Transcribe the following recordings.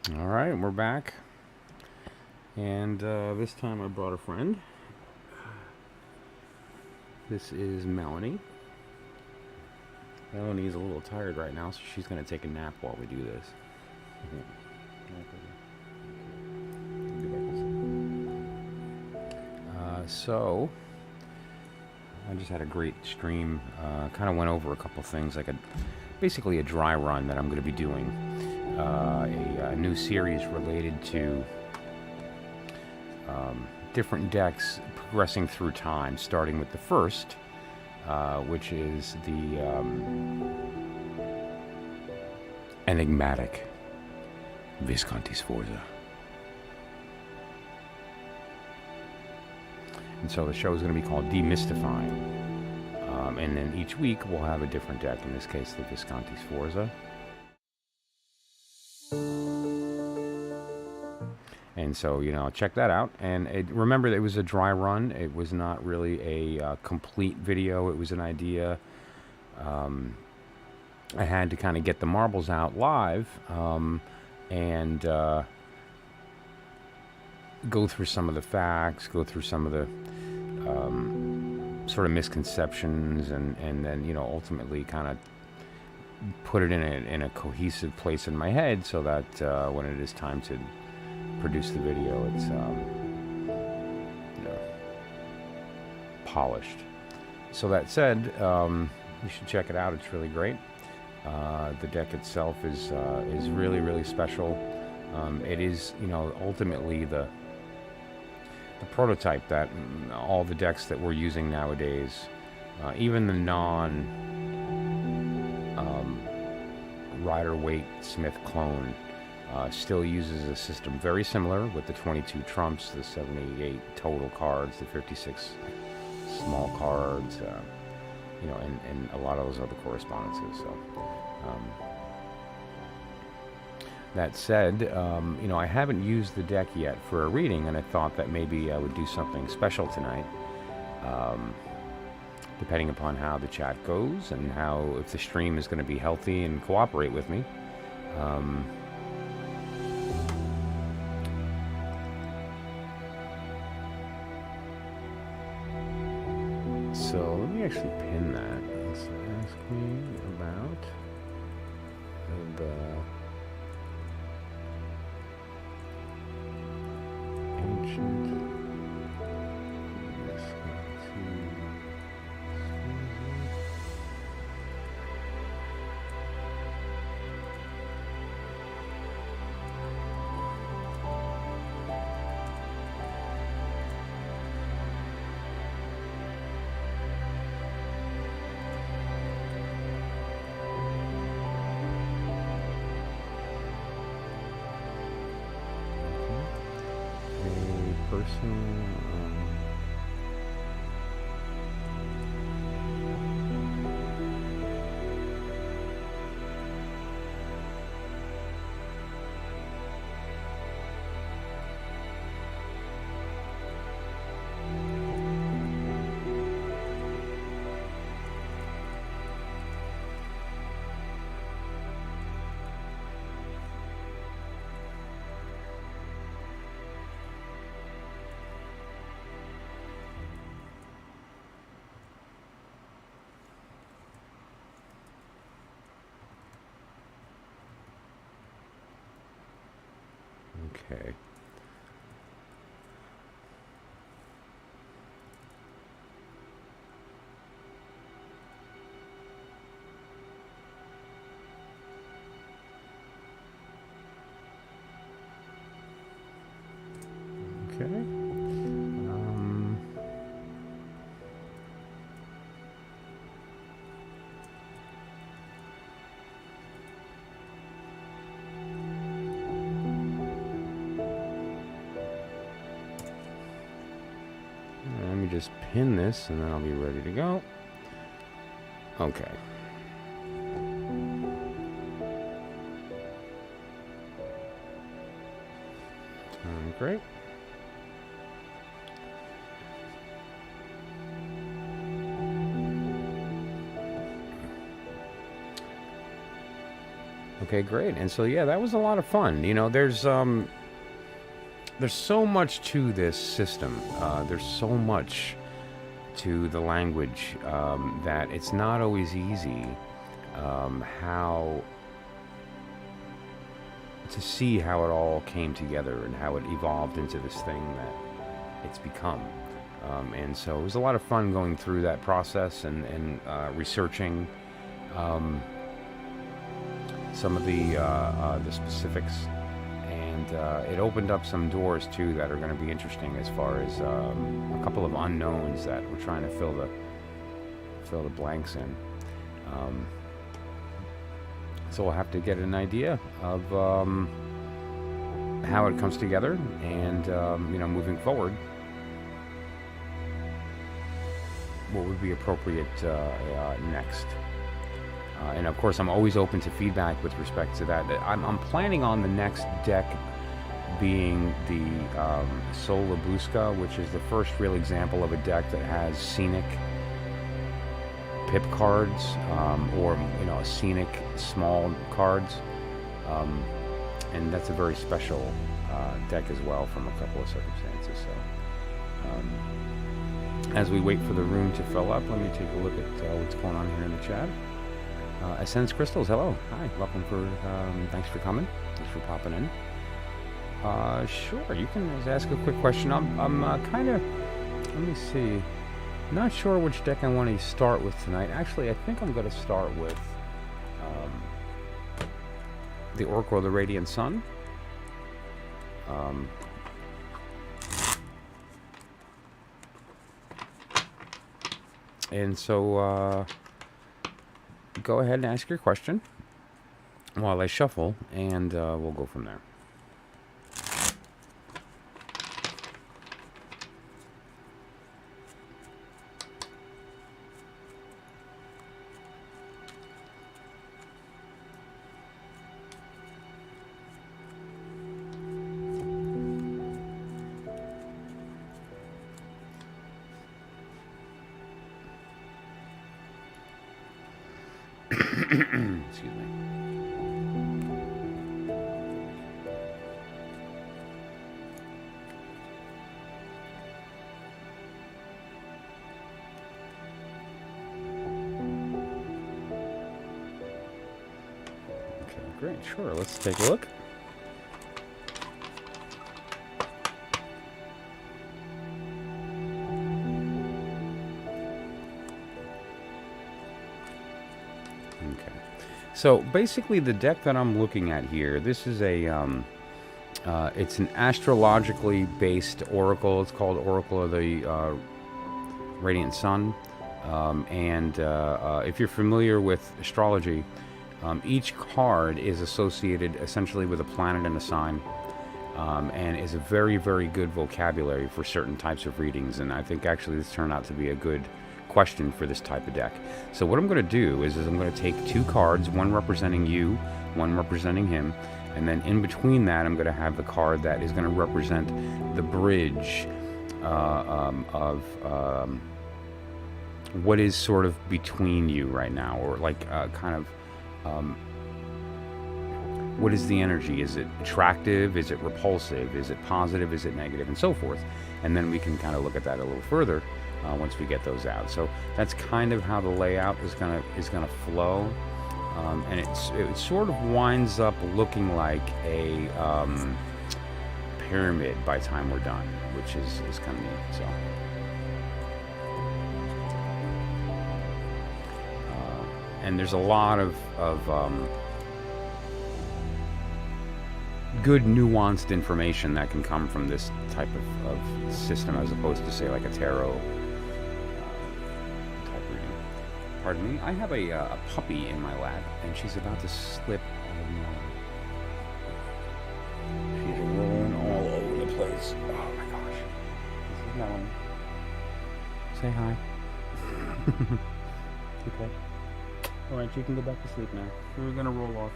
All right, we're back. And this time I brought a friend. This is Melanie. Melanie's a little tired right now, so she's going to take a nap while we do this. So, I just had a great stream. Kind of went over a couple things, like basically a dry run that I'm going to be doing. A new series related to different decks progressing through time, starting with the first, which is the enigmatic Visconti Sforza. And so the show is going to be called Demystifying. And then each week we'll have a different deck, in this case the Visconti Sforza. And so, check that out. And remember that it was a dry run. It was not really a complete video. It was an idea. I had to kind of get the marbles out live and go through some of the facts, go through some of the sort of misconceptions, and then, ultimately kind of put it in a cohesive place in my head so that when it is time to produce the video, it's polished. So that said, you should check it out. It's really great. The deck itself is really, really special. It is, ultimately the prototype that all the decks that we're using nowadays, even the non Rider-Waite Smith clone, still uses a system very similar with the 22 trumps, the 78 total cards, the 56 small cards, and a lot of those other correspondences. So, that said, I haven't used the deck yet for a reading, and I thought that maybe I would do something special tonight, depending upon how the chat goes and if the stream is going to be healthy and cooperate with me. So let me actually pin that. Let's ask me about the ancient person. Okay. Okay. Let me just pin this and then I'll be ready to go. Okay. Great. Okay, great. And so yeah, that was a lot of fun. You know, there's so much to this system. There's so much to the language that it's not always easy how to see how it all came together and how it evolved into this thing that it's become. And so it was a lot of fun going through that process and researching some of the specifics, and it opened up some doors too that are going to be interesting as far as a couple of unknowns that we're trying to fill the blanks in. So we'll have to get an idea of how it comes together, and you know, moving forward, what would be appropriate next. And of course, I'm always open to feedback with respect to that. I'm planning on the next deck being the Solabusca, which is the first real example of a deck that has scenic pip cards, or you know, scenic small cards, and that's a very special deck as well from a couple of circumstances. So as we wait for the room to fill up, let me take a look at what's going on here in the chat. Essence Crystals, hello, hi, welcome for, thanks for coming, thanks for popping in. Sure, you can just ask a quick question. I'm kind of, let me see, not sure which deck I want to start with tonight. Actually, I think I'm going to start with the Oracle of the Radiant Sun. And so, go ahead and ask your question while I shuffle, and we'll go from there. Excuse me. Okay, great. Sure. Let's take a look. So basically, the deck that I'm looking at here, this is a, it's an astrologically based oracle. It's called Oracle of the Radiant Sun. And if you're familiar with astrology, each card is associated essentially with a planet and a sign, and is a very, very good vocabulary for certain types of readings. And I think actually this turned out to be a good question for this type of deck. So what I'm going to do is I'm going to take two cards, one representing you, one representing him, and then in between that I'm going to have the card that is going to represent the bridge of what is sort of between you right now, or like kind of what is the energy? Is it attractive? Is it repulsive? Is it positive? Is it negative? And so forth. And then we can kind of look at that a little further once we get those out. So that's kind of how the layout is gonna flow, and it sort of winds up looking like a pyramid by the time we're done, which is kind of neat. So and there's a lot of good nuanced information that can come from this type of system, as opposed to say like a tarot type reading. Pardon me, I have a puppy in my lap, and she's about to slip out of my lap. She's rolling all over the place. Oh my gosh. This is Melanie. Say hi. Okay. Alright, you can go back to sleep now. We're gonna roll off.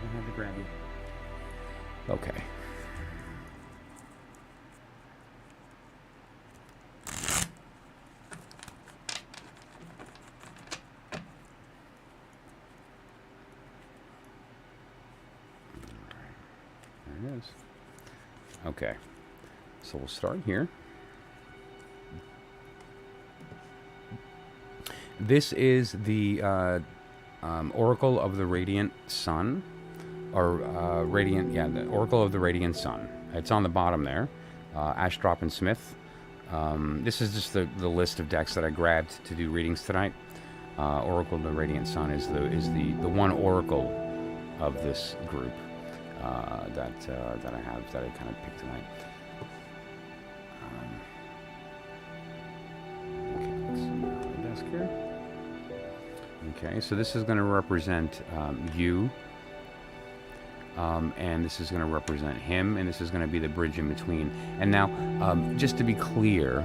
I have to grab you. Okay. Okay, so we'll start here. This is the Oracle of the Radiant Sun, or the Oracle of the Radiant Sun. It's on the bottom there, Astrop and Smith. This is just the list of decks that I grabbed to do readings tonight. Oracle of the Radiant Sun is the one oracle of this group that I have, that I kind of picked tonight. Okay, let's see my desk here. Okay, so this is going to represent you, and this is going to represent him, and this is going to be the bridge in between. And now, just to be clear,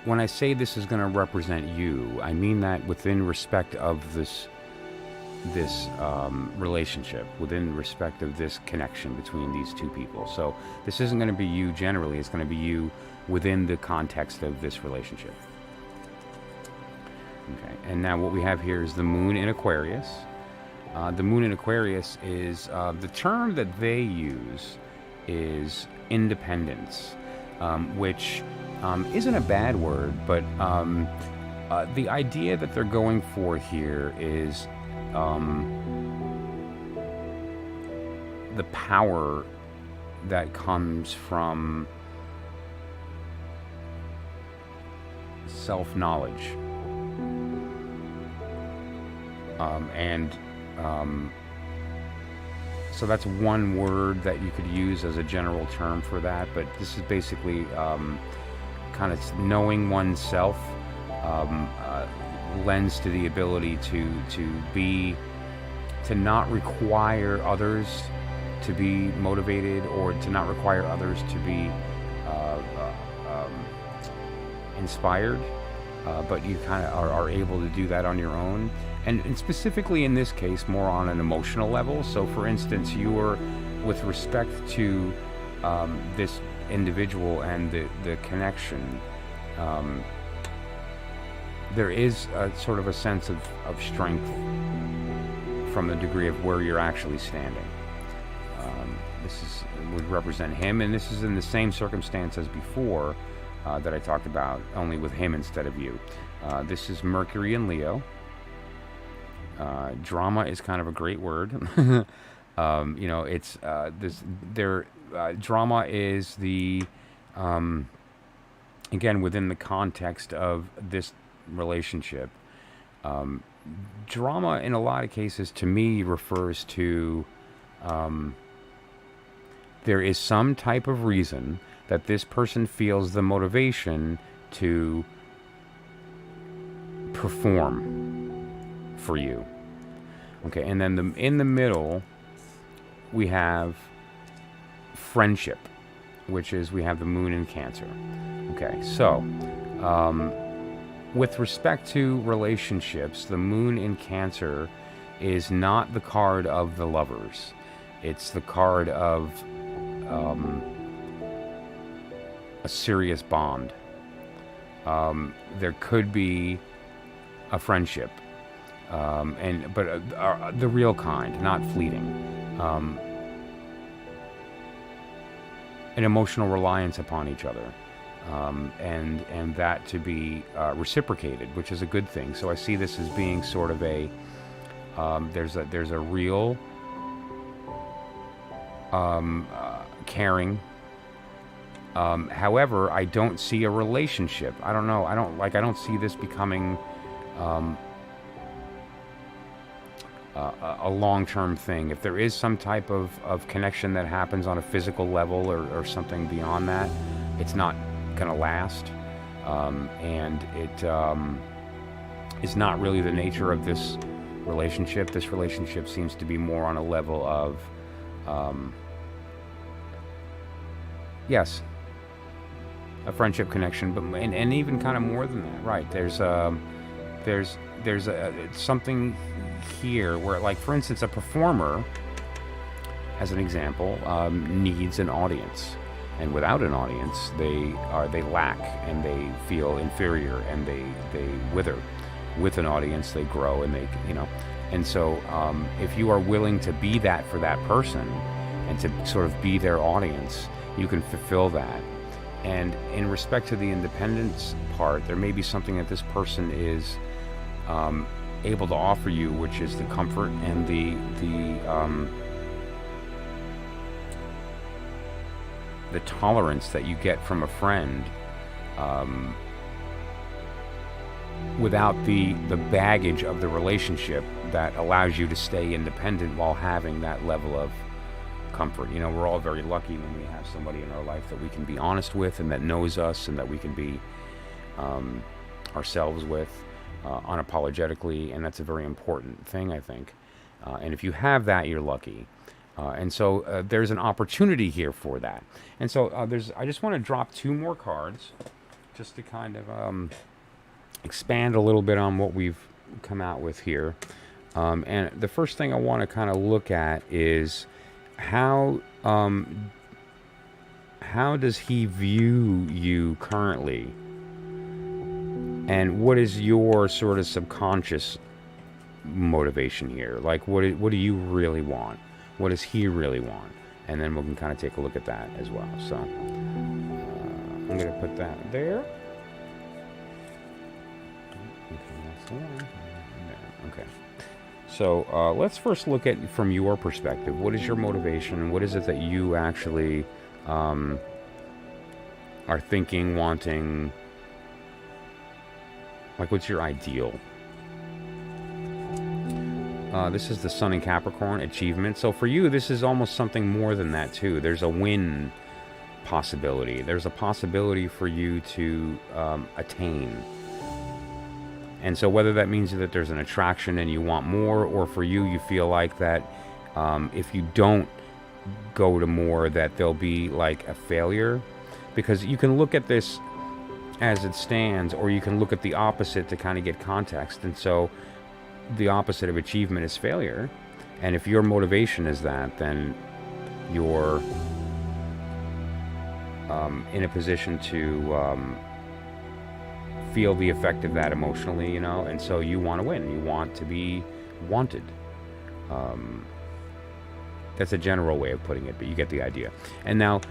when I say this is going to represent you, I mean that within respect of this relationship, within respect of this connection between these two people. So this isn't going to be you generally, it's going to be you within the context of this relationship. Okay, and now what we have here is the moon in Aquarius. The moon in Aquarius is, the term that they use is independence, which isn't a bad word, but the idea that they're going for here is the power that comes from self-knowledge, so that's one word that you could use as a general term for that, but this is basically kind of knowing oneself, lends to the ability to not require others to be motivated, or to not require others to be inspired, but you kind of are able to do that on your own, and specifically in this case more on an emotional level. So for instance, you're, with respect to this individual and the connection, there is a sort of a sense of strength from the degree of where you're actually standing. This would represent him, and this is in the same circumstance as before that I talked about, only with him instead of you. This is Mercury in Leo. Drama is kind of a great word. It's drama is the again, within the context of this relationship. Drama in a lot of cases to me refers to there is some type of reason that this person feels the motivation to perform for you. Okay, and then in the middle we have friendship, which is, we have the moon in Cancer. Okay, so with respect to relationships, the moon in Cancer is not the card of the lovers. It's the card of a serious bond. There could be a friendship, but the real kind, not fleeting. An emotional reliance upon each other, and that to be reciprocated, which is a good thing. So I see this as being sort of a there's a real caring. However, I don't see a relationship. I don't know. I don't see this becoming a long-term thing. If there is some type of connection that happens on a physical level or something beyond that, it's not gonna last, and it is not really the nature of this relationship. This relationship seems to be more on a level of yes, a friendship connection, but and even kind of more than that, right? There's something here where, like, for instance, a performer, as an example, needs an audience, and without an audience, they lack, and they feel inferior, and they wither. with an audience, they grow, and and so if you are willing to be that for that person and to sort of be their audience, you can fulfill that. And in respect to the independence part, there may be something that this person is able to offer you, which is the comfort and the tolerance that you get from a friend, without the baggage of the relationship that allows you to stay independent while having that level of comfort. We're all very lucky when we have somebody in our life that we can be honest with and that knows us and that we can be ourselves with unapologetically, and that's a very important thing, I think. And if you have that, you're lucky. And so there's an opportunity here for that. And so I just want to drop 2 more cards just to kind of expand a little bit on what we've come out with here. And the first thing I want to kind of look at is how does he view you currently? And what is your sort of subconscious motivation here? Like, what do you really want? What does he really want? And then we can kind of take a look at that as well. So I'm going to put that there. Okay. So let's first look at from your perspective. What is your motivation? What is it that you actually are thinking, wanting? Like, what's your ideal? This is the Sun in Capricorn, achievement. So for you, this is almost something more than that too. There's a win possibility. There's a possibility for you to attain. And so whether that means that there's an attraction and you want more, or for you, you feel like that if you don't go to more, that there'll be like a failure. Because you can look at this as it stands, or you can look at the opposite to kind of get context. And so the opposite of achievement is failure. And if your motivation is that, then you're in a position to feel the effect of that emotionally, and so you want to win. You want to be wanted. That's a general way of putting it, but you get the idea. And now,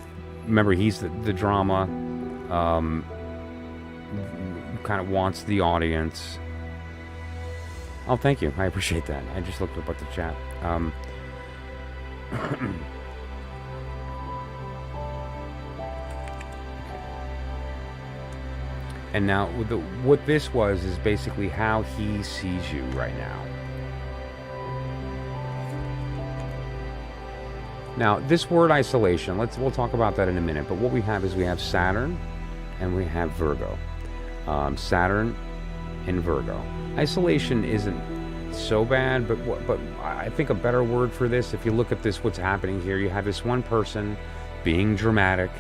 remember, he's the drama, kind of wants the audience. Oh, thank you. I appreciate that. I just looked up at the chat. And now, what this was is basically how he sees you right now. Now, this word isolation, we'll talk about that in a minute, but what we have is we have Saturn and we have Virgo. Saturn and Virgo. Isolation isn't so bad, but I think a better word for this, if you look at this, what's happening here, you have this one person being dramatic.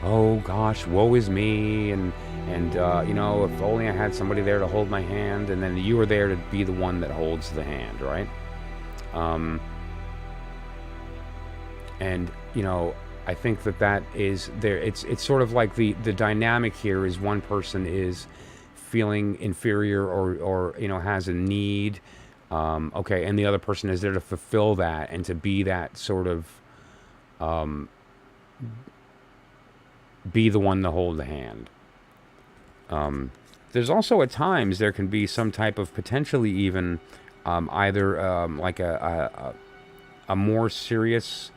Oh gosh, woe is me, and if only I had somebody there to hold my hand, and then you were there to be the one that holds the hand, right? And I think that is there. It's sort of like the dynamic here is one person is feeling inferior or has a need, okay, and the other person is there to fulfill that and to be that sort of be the one to hold the hand. There's also at times there can be some type of potentially even either like a more serious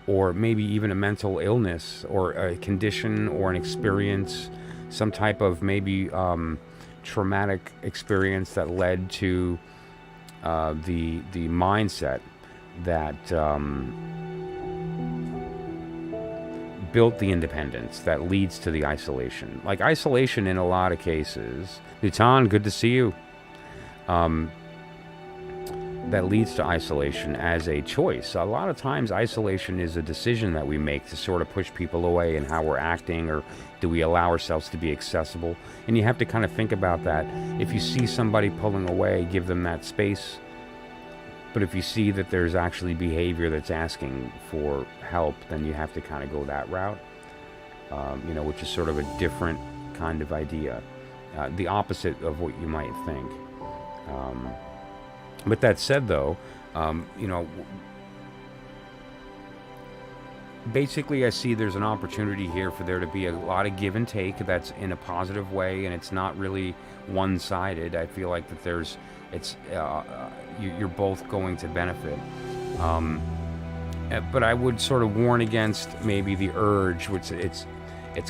or maybe even a mental illness or a condition or an experience, some type of maybe traumatic experience that led to the mindset that built the independence that leads to the isolation. Like isolation in a lot of cases. Nutan, good to see you. That leads to isolation as a choice. A lot of times isolation is a decision that we make to sort of push people away in how we're acting, or do we allow ourselves to be accessible? And you have to kind of think about that. If you see somebody pulling away, give them that space. But if you see that there's actually behavior that's asking for help, then you have to kind of go that route, which is sort of a different kind of idea. the opposite of what you might think. But that said, though, you know, basically I see there's an opportunity here for there to be a lot of give and take that's in a positive way, and it's not really one-sided. I feel like that you're both going to benefit. But I would sort of warn against maybe the urge, which it's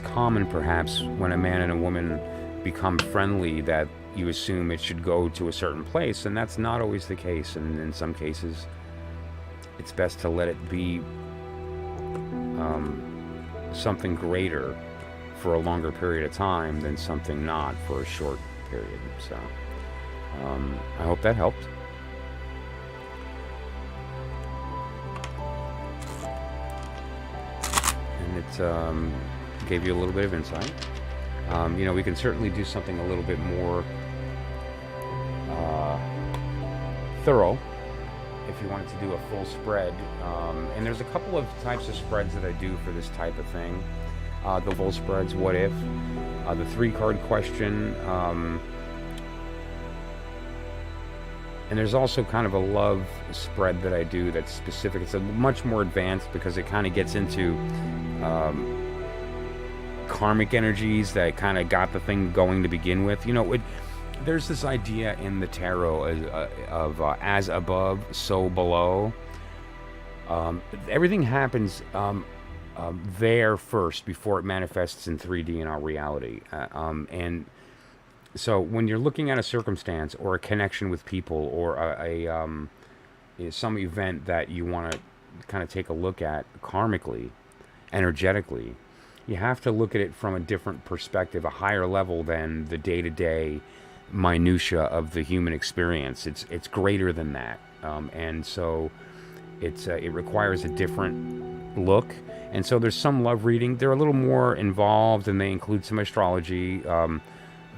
common perhaps when a man and a woman become friendly, that you assume it should go to a certain place, and that's not always the case. And in some cases, it's best to let it be something greater for a longer period of time than something not for a short period. So I hope that helped. And it gave you a little bit of insight. You know, we can certainly do something a little bit more thorough if you wanted to do a full spread. And there's a couple of types of spreads that I do for this type of thing. The full spreads, what if, the 3-card question, and there's also kind of a love spread that I do that's specific. It's a much more advanced because it kind of gets into karmic energies that kind of got the thing going to begin with. You know, there's this idea in the tarot of as above, so below. Everything happens there first before it manifests in 3D in our reality. And so when you're looking at a circumstance or a connection with people or some event that you want to kind of take a look at karmically, energetically, you have to look at it from a different perspective, a higher level than the day-to-day minutia of the human experience. It's greater than that, and so it requires a different look. And so there's some love reading. They're a little more involved, and they include some astrology,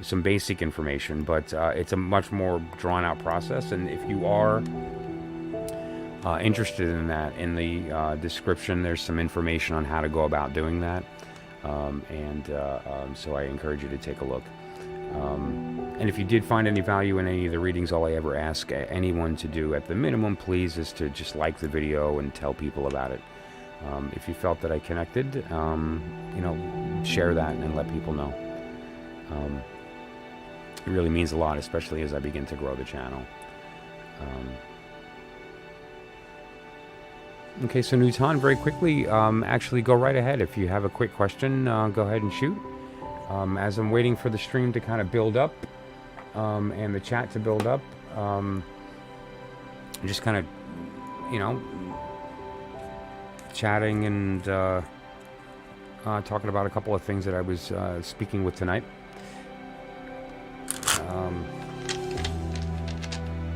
some basic information, but it's a much more drawn-out process. And if you are interested in that, in the description, there's some information on how to go about doing that. So I encourage you to take a look. And if you did find any value in any of the readings, all I ever ask anyone to do at the minimum, please, is to just like the video and tell people about it. If you felt that I connected, you know, share that and let people know. It really means a lot, especially as I begin to grow the channel. Okay, so Newton, very quickly, actually go right ahead. If you have a quick question, go ahead and shoot. As I'm waiting for the stream to kind of build up and the chat to build up, just kind of, you know, chatting and talking about a couple of things that I was speaking with tonight.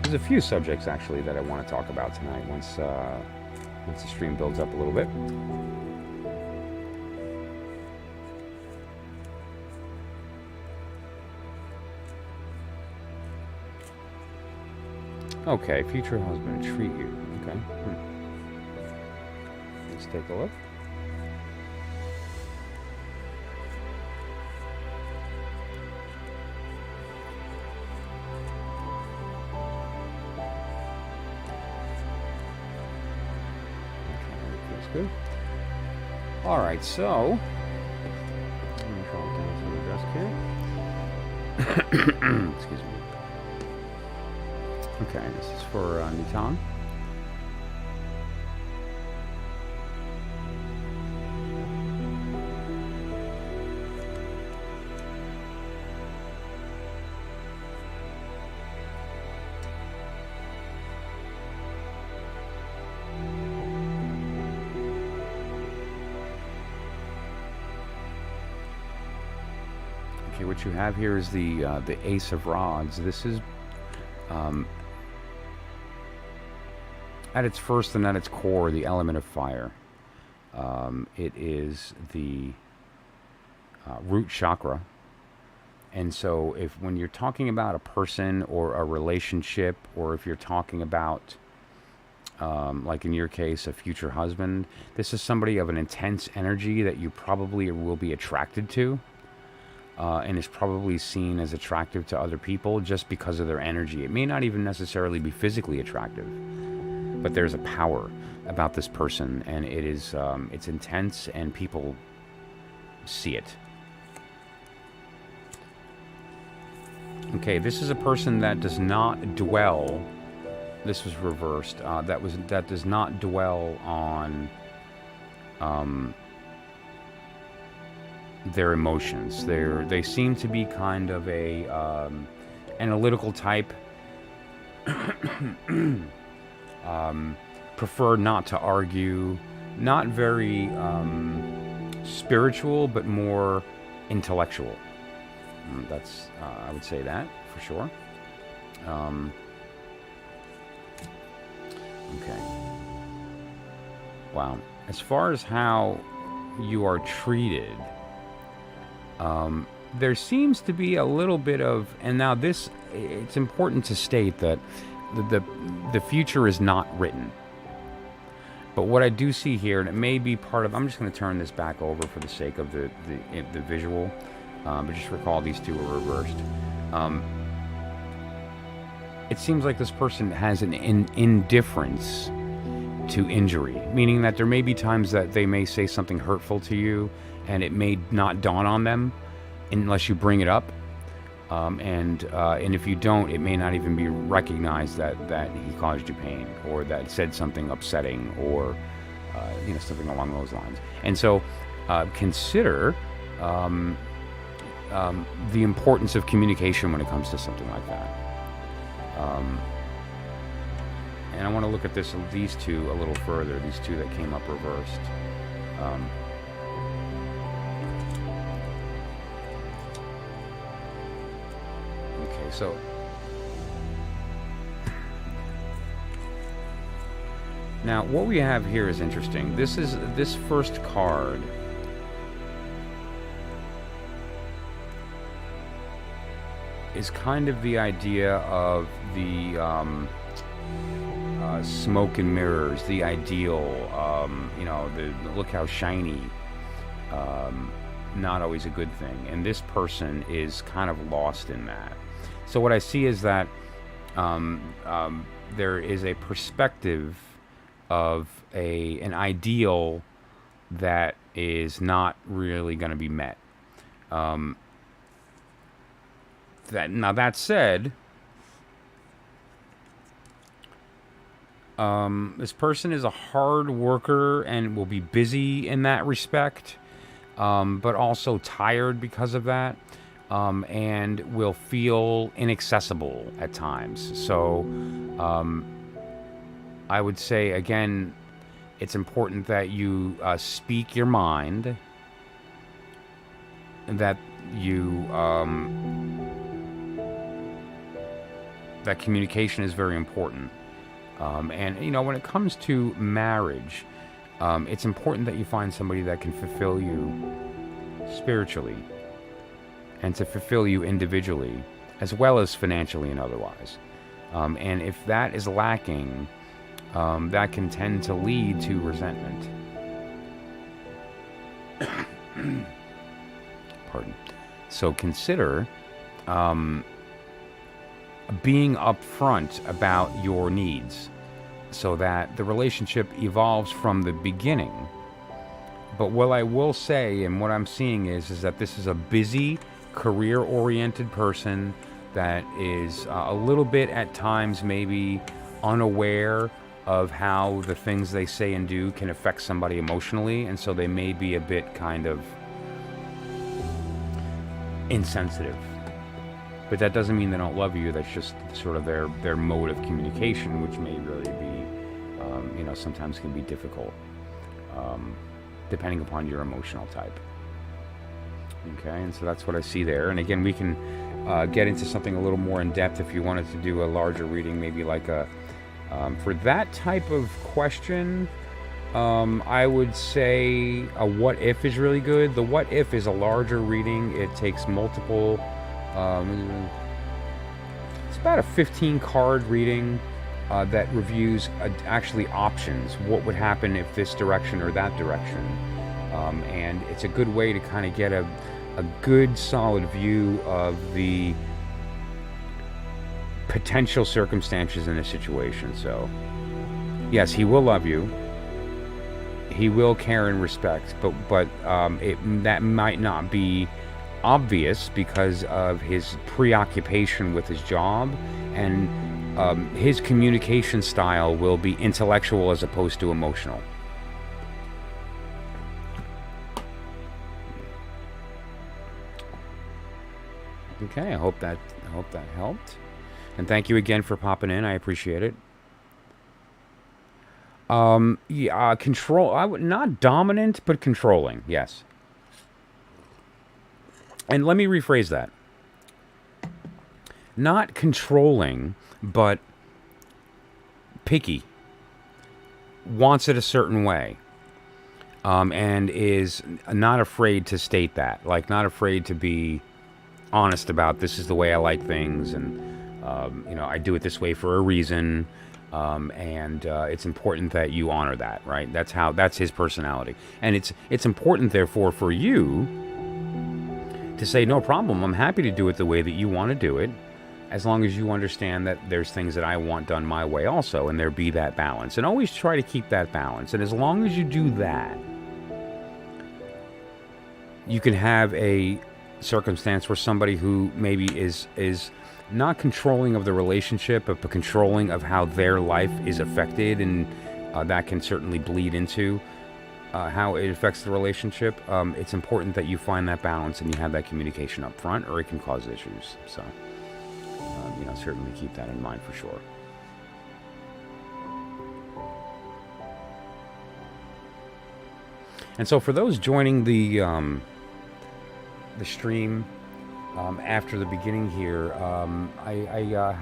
There's a few subjects actually that I want to talk about tonight once the stream builds up a little bit. Okay, future husband, treat you. Okay. Let's take a look. Good. All right, so let me drop down to the desk here. Excuse me. Okay, this is for Newton. What you have here is the Ace of Rods. This is at its first and at its core the element of fire. It is the root chakra, and so when you're talking about a person or a relationship, or if you're talking about like in your case a future husband, this is somebody of an intense energy that you probably will be attracted to. and is probably seen as attractive to other people just because of their energy. It may not even necessarily be physically attractive, but there's a power about this person, and it is it's intense, and people see it. Okay, this is a person that does not dwell. This was reversed. That does not dwell on their emotions. They seem to be kind of a analytical type. Prefer not to argue. Not very spiritual, but more intellectual. That's I would say that for sure. Okay. Wow. As far as how you are treated, there seems to be a little bit of, and now this, it's important to state that the future is not written. But what I do see here, and it may be part of, I'm just going to turn this back over for the sake of the visual, but just recall these two are reversed. It seems like this person has an indifference to injury, meaning that there may be times that they may say something hurtful to you, and it may not dawn on them unless you bring it up. And if you don't, it may not even be recognized that he caused you pain, or that said something upsetting, or something along those lines. And so consider the importance of communication when it comes to something like that. And I want to look at these two a little further, these two that came up reversed. Okay, so now what we have here is interesting. This first card is kind of the idea of the smoke and mirrors, the ideal, the look how shiny, not always a good thing. And this person is kind of lost in that. So what I see is that there is a perspective of an ideal that is not really going to be met. That said, this person is a hard worker and will be busy in that respect, but also tired because of that, and will feel inaccessible at times. So I would say, again, it's important that you speak your mind, that you that communication is very important. And when it comes to marriage, it's important that you find somebody that can fulfill you spiritually, and to fulfill you individually, as well as financially and otherwise. And if that is lacking, that can tend to lead to resentment. Pardon. So consider being upfront about your needs, so that the relationship evolves from the beginning. But what I will say, and what I'm seeing is that this is a busy, career-oriented person that is a little bit at times maybe unaware of how the things they say and do can affect somebody emotionally, and so they may be a bit kind of insensitive. But that doesn't mean they don't love you. That's just sort of their mode of communication, which may really be, sometimes can be difficult, depending upon your emotional type. Okay, and so that's what I see there. And again, we can get into something a little more in depth if you wanted to do a larger reading, maybe like for that type of question. I would say a what if is really good. The what if is a larger reading. It takes multiple. It's about a 15 card reading that reviews actually options. What would happen if this direction or that direction? And it's a good way to kind of get a a good, solid view of the potential circumstances in a situation. So, yes, he will love you. He will care and respect, but that might not be obvious because of his preoccupation with his job, and his communication style will be intellectual as opposed to emotional. Okay, I hope that helped. And thank you again for popping in. I appreciate it. Yeah, control. Not dominant, but controlling. Yes. And let me rephrase that. Not controlling, but picky. Wants it a certain way. And is not afraid to state that. Like, not afraid to be honest about, this is the way I like things, and I do it this way for a reason, and it's important that you honor that, right? That's his personality, and it's important, therefore, for you to say, no problem, I'm happy to do it the way that you want to do it, as long as you understand that there's things that I want done my way also, and there be that balance, and always try to keep that balance. And as long as you do that, you can have a circumstance where somebody who maybe is not controlling of the relationship, but controlling of how their life is affected, and that can certainly bleed into how it affects the relationship. It's important that you find that balance and you have that communication up front, or it can cause issues. So, certainly keep that in mind for sure. And so for those joining the stream after the beginning here, I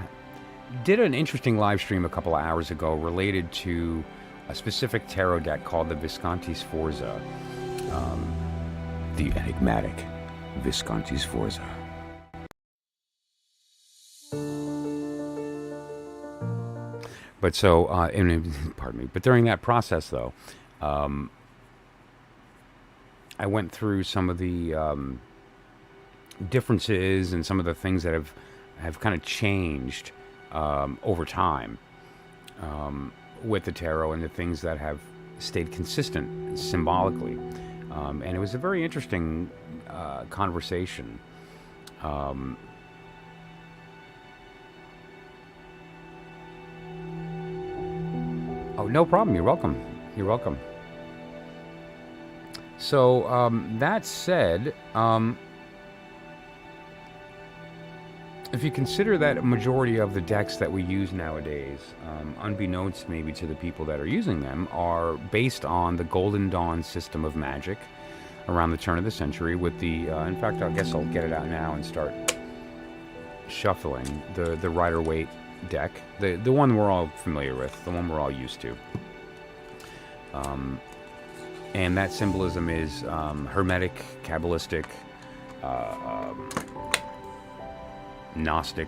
did an interesting live stream a couple of hours ago related to a specific tarot deck called the Visconti Sforza, the enigmatic Visconti Sforza. But so, pardon me. But during that process, though, I went through some of the differences and some of the things that have kind of changed over time with the tarot, and the things that have stayed consistent symbolically. And it was a very interesting conversation. Oh, no problem. You're welcome. You're welcome. So, that said, if you consider that a majority of the decks that we use nowadays, unbeknownst maybe to the people that are using them, are based on the Golden Dawn system of magic around the turn of the century, with the, in fact, I guess I'll get it out now and start shuffling the Rider-Waite deck, the one we're all familiar with, the one we're all used to. And that symbolism is Hermetic, Kabbalistic, Gnostic,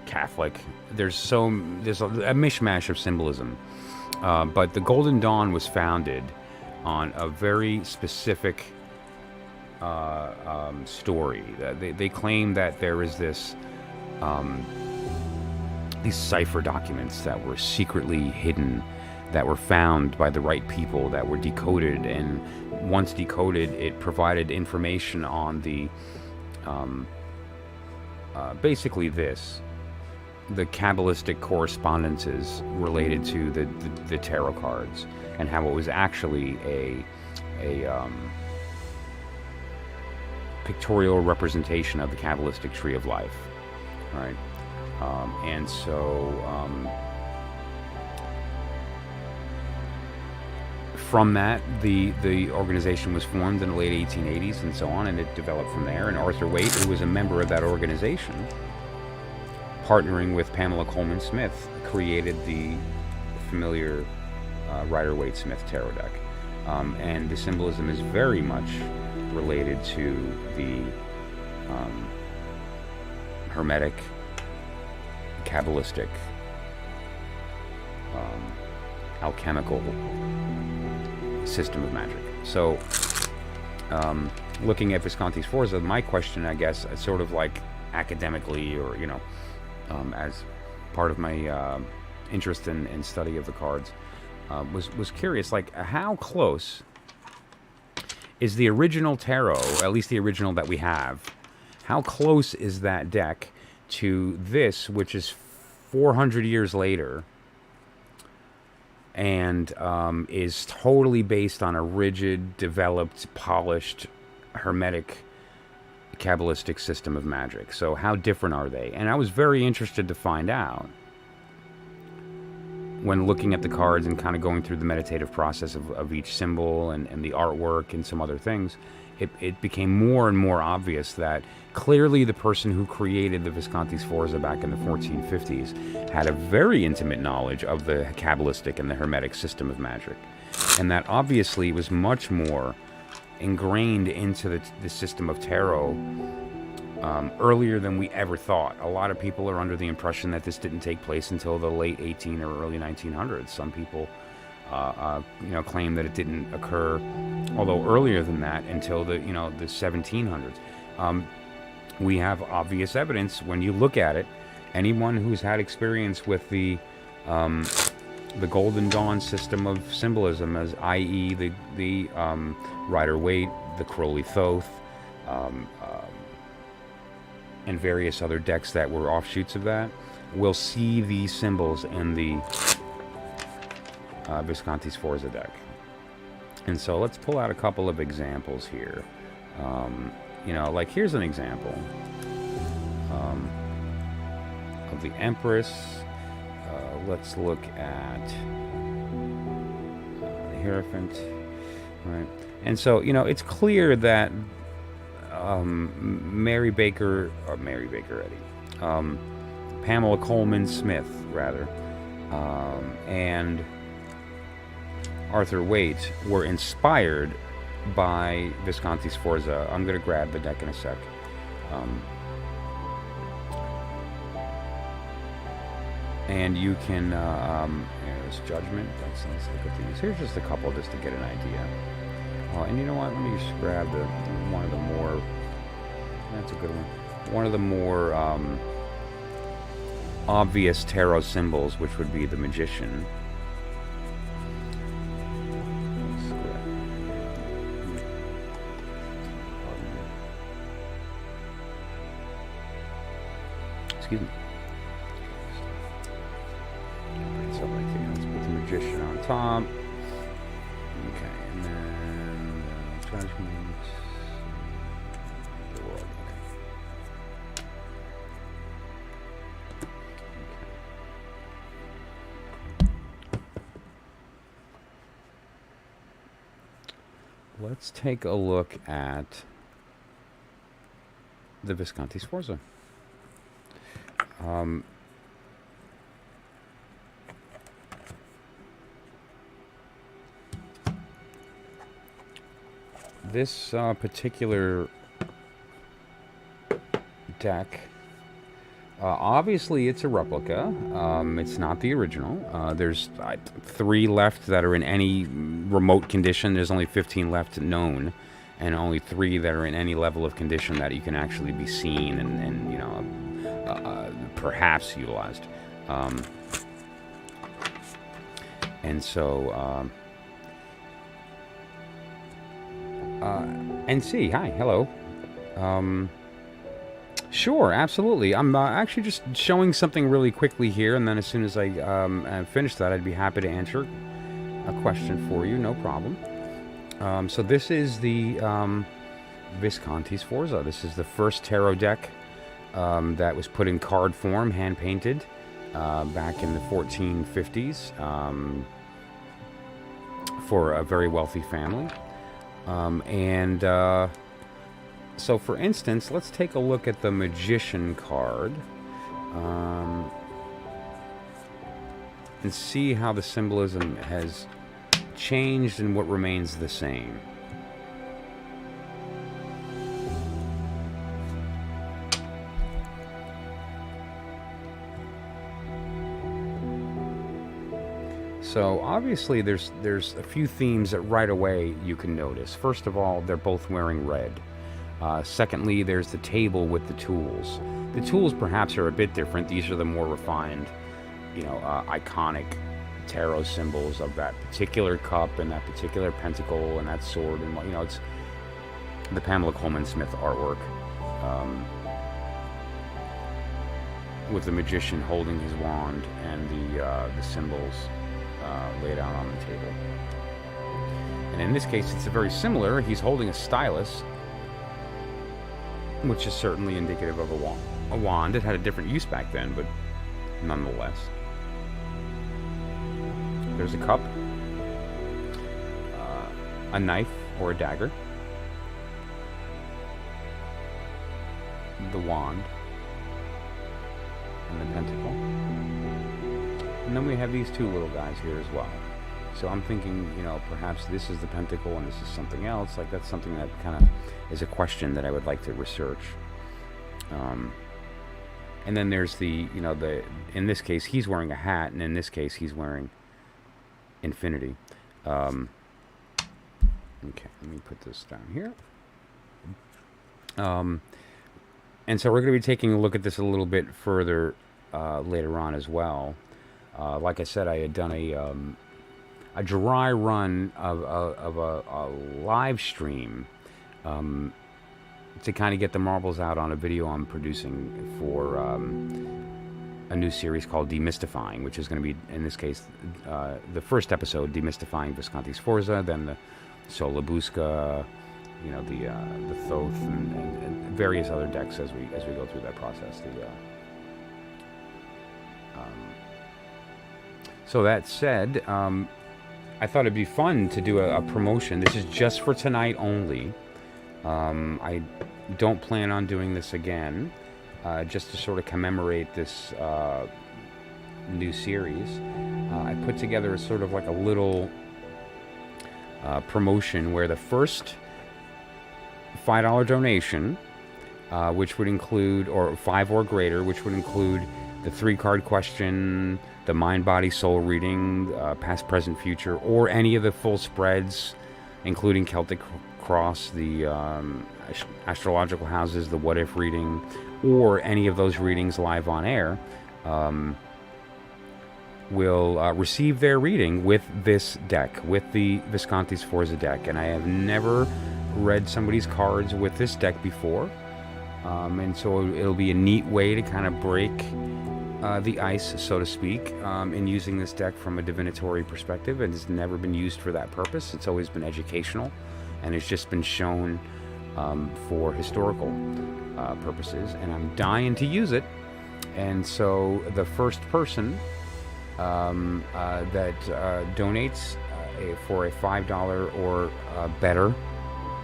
Catholic. There's a mishmash of symbolism. But the Golden Dawn was founded on a very specific story. They claim that there is this these cipher documents that were secretly hidden, that were found by the right people, that were decoded, and once decoded, it provided information on the basically the Kabbalistic correspondences related to the tarot cards, and how it was actually a pictorial representation of the Kabbalistic tree of life, right? And so from that, the organization was formed in the late 1880s and so on, and it developed from there. And Arthur Waite, who was a member of that organization, partnering with Pamela Coleman Smith, created the familiar Rider-Waite Smith tarot deck. And the symbolism is very much related to the Hermetic, Kabbalistic, alchemical system of magic. So looking at Visconti Sforza, my question, I guess, sort of like academically, or as part of my interest in study of the cards, was curious, like, how close is the original tarot, at least the original that we have, how close is that deck to this, which is 400 years later, and is totally based on a rigid, developed, polished, hermetic, Kabbalistic system of magic? So how different are they? And I was very interested to find out when looking at the cards and kind of going through the meditative process of each symbol and the artwork and some other things. It became more and more obvious that clearly the person who created the Visconti Sforza back in the 1450s had a very intimate knowledge of the Kabbalistic and the Hermetic system of magic. And that obviously was much more ingrained into the system of tarot earlier than we ever thought. A lot of people are under the impression that this didn't take place until the late 18 or early 1900s. Some people claim that it didn't occur, although earlier than that, until the 1700s. We have obvious evidence when you look at it. Anyone who's had experience with the Golden Dawn system of symbolism, as i.e. the Rider-Waite, the Crowley-Thoth, and various other decks that were offshoots of that, will see these symbols in the Visconti Sforza deck. And so let's pull out a couple of examples here. Like here's an example of the Empress. Let's look at the Hierophant, right? And so, it's clear that Pamela Coleman Smith, rather, and Arthur Waite were inspired by Visconti Sforza. I'm going to grab the deck in a sec. And you can, here's Judgment. Let's look at these. Here's just a couple just to get an idea. And you know what? Let me just grab one of the more, that's a good one. One of the more obvious tarot symbols, which would be the Magician. Excuse me. So right there, let's put the Magician on top. Okay, and then Judgment. The World. Okay. Let's take a look at the Visconti Sforza. This particular deck, obviously it's a replica. It's not the original. There's 3 left that are in any remote condition. There's only 15 left known, and only 3 that are in any level of condition that you can actually be seen and perhaps utilized. And so, NC, hi, hello. Sure, absolutely. I'm actually just showing something really quickly here, and then as soon as I finish that, I'd be happy to answer a question for you, no problem. So this is the Visconti Sforza. This is the first tarot deck that was put in card form, hand-painted, back in the 1450s for a very wealthy family. So for instance, let's take a look at the Magician card and see how the symbolism has changed and what remains the same. So obviously there's a few themes that right away you can notice. First of all, they're both wearing red. Secondly, there's the table with the tools. The tools perhaps are a bit different. These are the more refined, iconic tarot symbols of that particular cup and that particular pentacle and that sword, and it's the Pamela Coleman Smith artwork, with the magician holding his wand and the symbols laid out on the table. And in this case, it's very similar. He's holding a stylus, which is certainly indicative of a wand. It had a different use back then, but nonetheless. There's a cup, a knife or a dagger, the wand, and the pentacle. And then we have these two little guys here as well. So I'm thinking, perhaps this is the pentacle and this is something else. Like, that's something that kind of is a question that I would like to research. And then there's in this case, he's wearing a hat, and in this case, he's wearing infinity. Okay, let me put this down here. And so we're going to be taking a look at this a little bit further later on as well. Like I said, I had done a dry run of a live stream to kind of get the marbles out on a video I'm producing for a new series called Demystifying, which is going to be, in this case, the first episode, Demystifying Visconti Sforza, then the Solabusca, the Thoth, and various other decks as we go through that process. So that said, I thought it'd be fun to do a promotion. This is just for tonight only. I don't plan on doing this again, just to sort of commemorate this new series. I put together a sort of like a little promotion where the first $5 donation, which would include, or 5 or greater, which would include the 3-card question, the mind, body, soul reading, past, present, future, or any of the full spreads, including Celtic Cross, the astrological houses, the what if reading, or any of those readings live on air, will receive their reading with this deck, with the Visconti Sforza deck. And I have never read somebody's cards with this deck before, and so it'll be a neat way to kind of break the ice, so to speak, in using this deck from a divinatory perspective. And it's never been used for that purpose. It's always been educational, and it's just been shown for historical purposes, and I'm dying to use it. And so the first person that donates for a $5 or better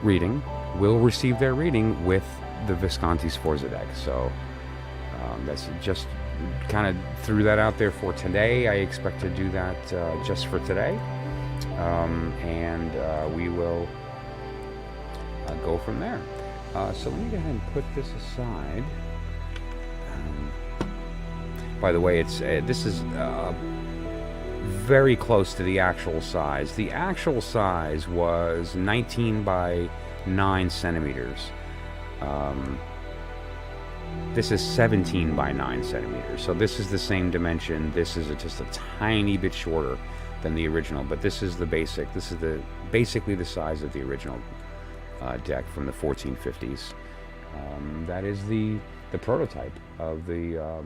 reading will receive their reading with the Visconti Sforza deck. So that's just kind of threw that out there for today. I expect to do that just for today, and we will go from there. So let me go ahead and put this aside. By the way, it's this is very close to the actual size. The actual size was 19 by 9 centimeters. This is 17 by 9 centimeters. So this is the same dimension. This is just a tiny bit shorter than the original, but this is the basic. This is basically the size of the original deck from the 1450s. That is the prototype of the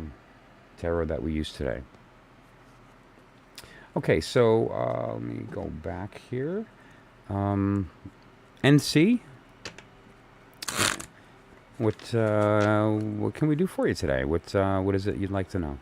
tarot that we use today. Okay, so let me go back here. NC, what can we do for you today? What is it you'd like to know?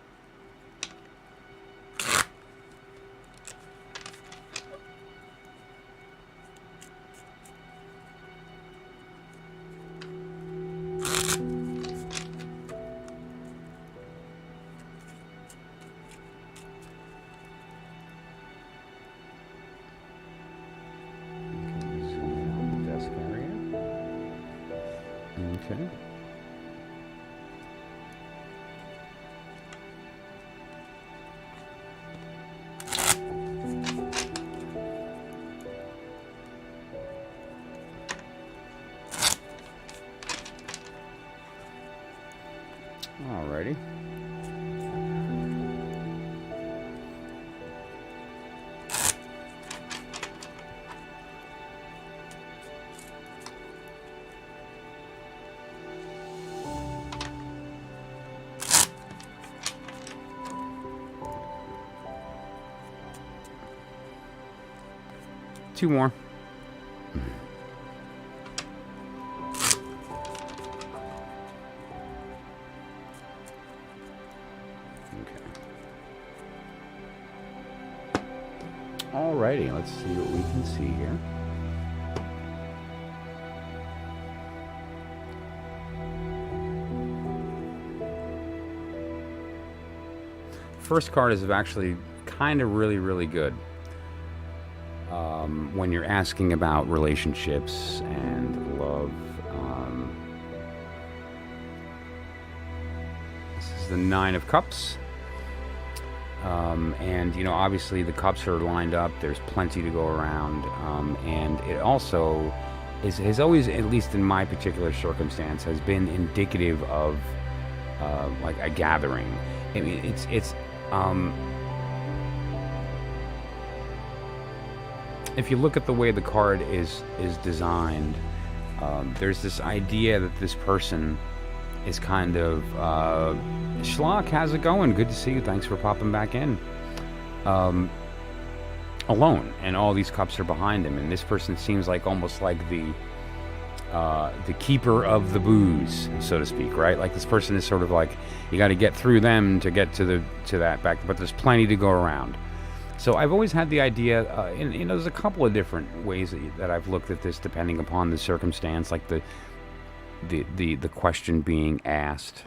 Okay. Alrighty. Two more. Alrighty, let's see what we can see here. First card is actually kind of really good when you're asking about relationships and love. This is the Nine of Cups. And, you know, obviously the cups are lined up. There's plenty to go around. And it also has always, at least in my particular circumstance, has been indicative of like a gathering. I mean, it's if you look at the way the card is designed, there's this idea that this person is kind of Schlock, how's it going? Good to see you. Thanks for popping back in. Alone, and all these cups are behind him, and this person seems like almost like the keeper of the booze, so to speak, right? Like this person is sort of like you got to get through them to get to that back, but there's plenty to go around. So I've always had the idea, and you know, there's a couple of different ways that I've looked at this depending upon the circumstance, like the question being asked.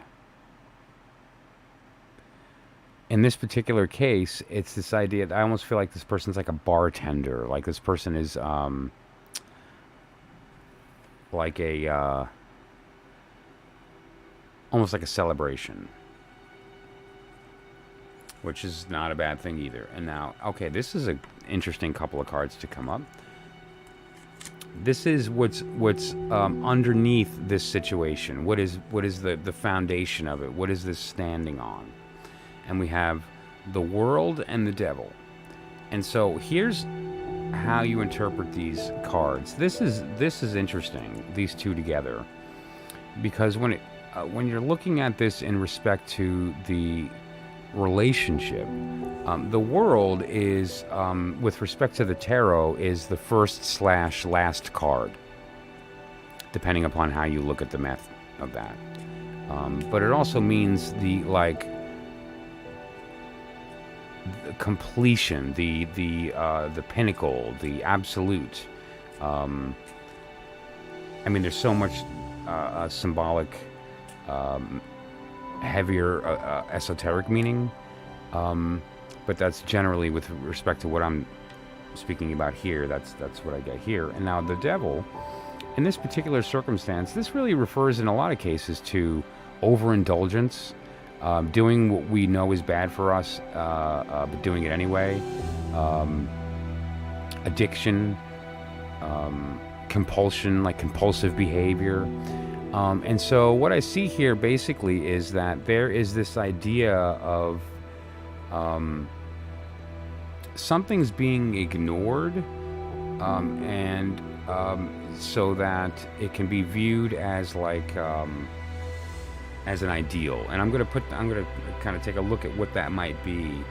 In this particular case, it's this idea that I almost feel like this person's like a bartender, like this person is like a almost like a celebration, which is not a bad thing either. And now, okay, this is an interesting couple of cards to come up. This is what's underneath this situation. What is the foundation of it? What is this standing on? And we have the World and the Devil. And so here's how you interpret these cards. This is interesting, these two together, because when you're looking at this in respect to the relationship, the World is, with respect to the tarot, is the first/last card, depending upon how you look at the math of that. But it also means the completion, the pinnacle, the absolute. I mean, there's so much symbolic, heavier, esoteric meaning, but that's generally with respect to what I'm speaking about here. That's what I get here. And now the Devil, in this particular circumstance, this really refers in a lot of cases to overindulgence. Doing what we know is bad for us, but doing it anyway. Addiction, compulsion, like compulsive behavior. And so what I see here basically is that there is this idea of something's being ignored, and so that it can be viewed as like as an ideal. And I'm gonna kind of take a look at what that might be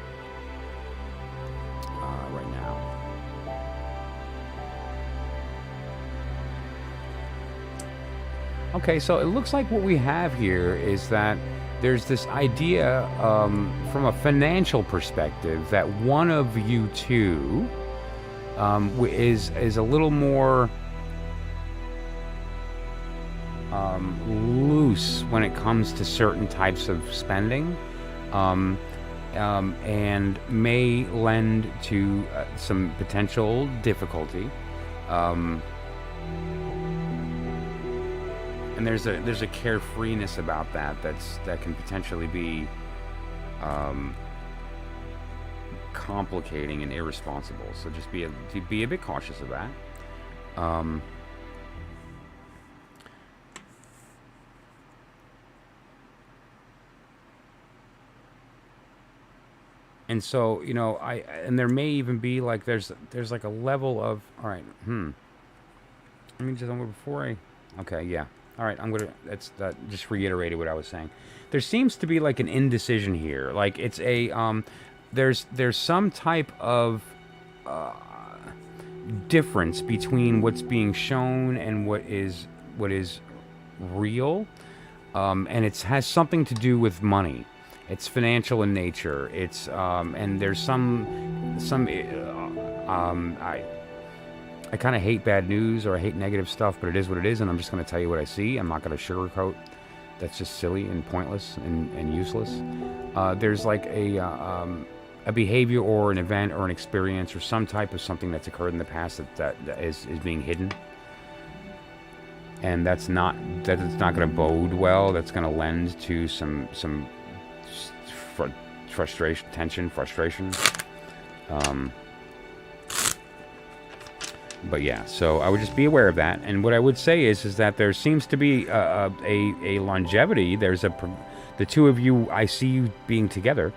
right now. Okay, so it looks like what we have here is that there's this idea from a financial perspective that one of you two is a little more loose when it comes to certain types of spending, and may lend to some potential difficulty. And there's a carefreeness about that can potentially be complicating and irresponsible. So just be a bit cautious of that. And so, you know, and there may even be like there's like a level of, all right, let me just before I, okay, yeah, all right, I'm gonna that just reiterated what I was saying. There seems to be like an indecision here, like it's a there's some type of difference between what's being shown and what is real, and it has something to do with money. It's financial in nature. It's and there's some I kind of hate bad news or I hate negative stuff, but it is what it is, and I'm just going to tell you what I see. I'm not going to sugarcoat. That's just silly and pointless and useless. There's like a behavior or an event or an experience or some type of something that's occurred in the past that is being hidden. And that's not going to bode well. That's going to lend to some frustration, tension, frustration. But yeah, so I would just be aware of that. And what I would say is that there seems to be a longevity. There's the two of you, I see you being together.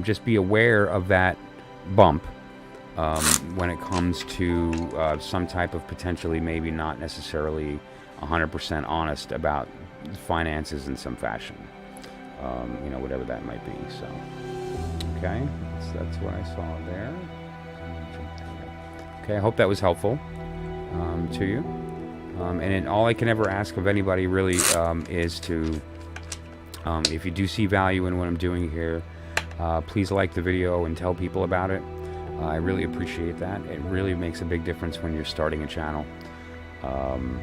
Just be aware of that bump when it comes to some type of potentially maybe not necessarily 100% honest about finances in some fashion. You know, whatever that might be. So, okay, that's what I saw there. Okay, I hope that was helpful to you. And all I can ever ask of anybody really is to, if you do see value in what I'm doing here, please like the video and tell people about it. I really appreciate that. It really makes a big difference when you're starting a channel to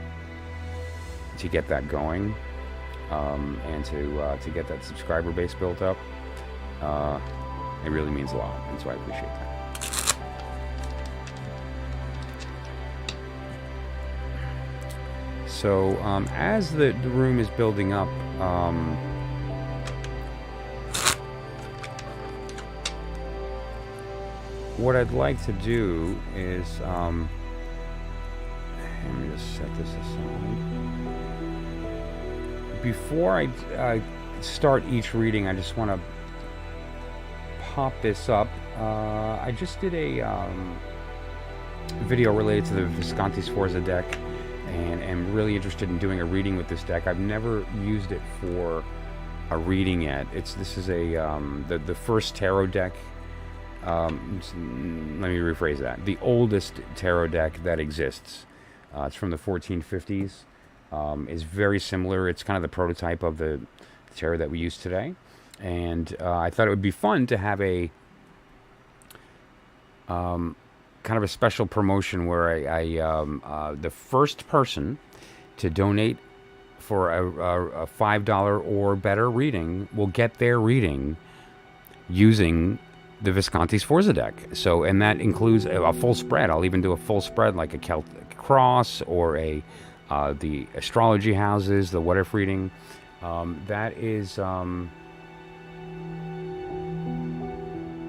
get that going and to get that subscriber base built up. It really means a lot, and so I appreciate that. So as the room is building up, what I'd like to do is, let me just set this aside. Before I start each reading, I just want to pop this up. I just did a video related to the Visconti Sforza deck, and am really interested in doing a reading with this deck. I've never used it for a reading yet. This is a the first tarot deck. Let me rephrase that. The oldest tarot deck that exists. It's from the 1450s. Is very similar. It's kind of the prototype of the tarot that we use today. And I thought it would be fun to have a kind of a special promotion where I the first person to donate for a $5 or better reading will get their reading using the Visconti Sforza deck. So, and that includes a full spread. I'll even do a full spread like a Celtic cross or the astrology houses, the what if reading. That is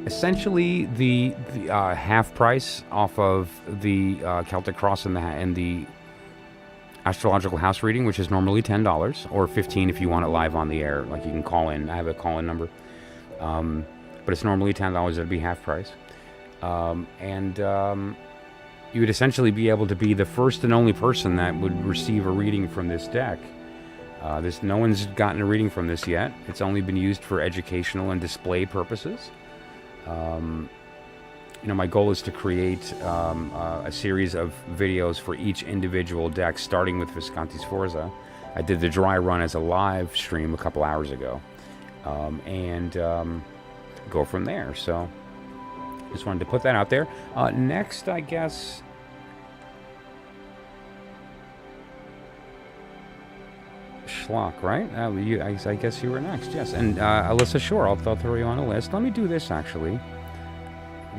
essentially the half price off of the Celtic cross and the astrological house reading, which is normally $10 or $15 if you want it live on the air. Like you can call in. I have a call-in number. But it's normally $10. It'd be half price. You would essentially be able to be the first and only person that would receive a reading from this deck. No one's gotten a reading from this yet. It's only been used for educational and display purposes. You know, my goal is to create a series of videos for each individual deck, starting with Visconti Sforza. I did the dry run as a live stream a couple hours ago, and go from there. So just wanted to put that out there. Next, I guess, Schlock, right? I guess you were next, yes. And Alyssa, sure, I'll throw you on a list. Let me do this, actually.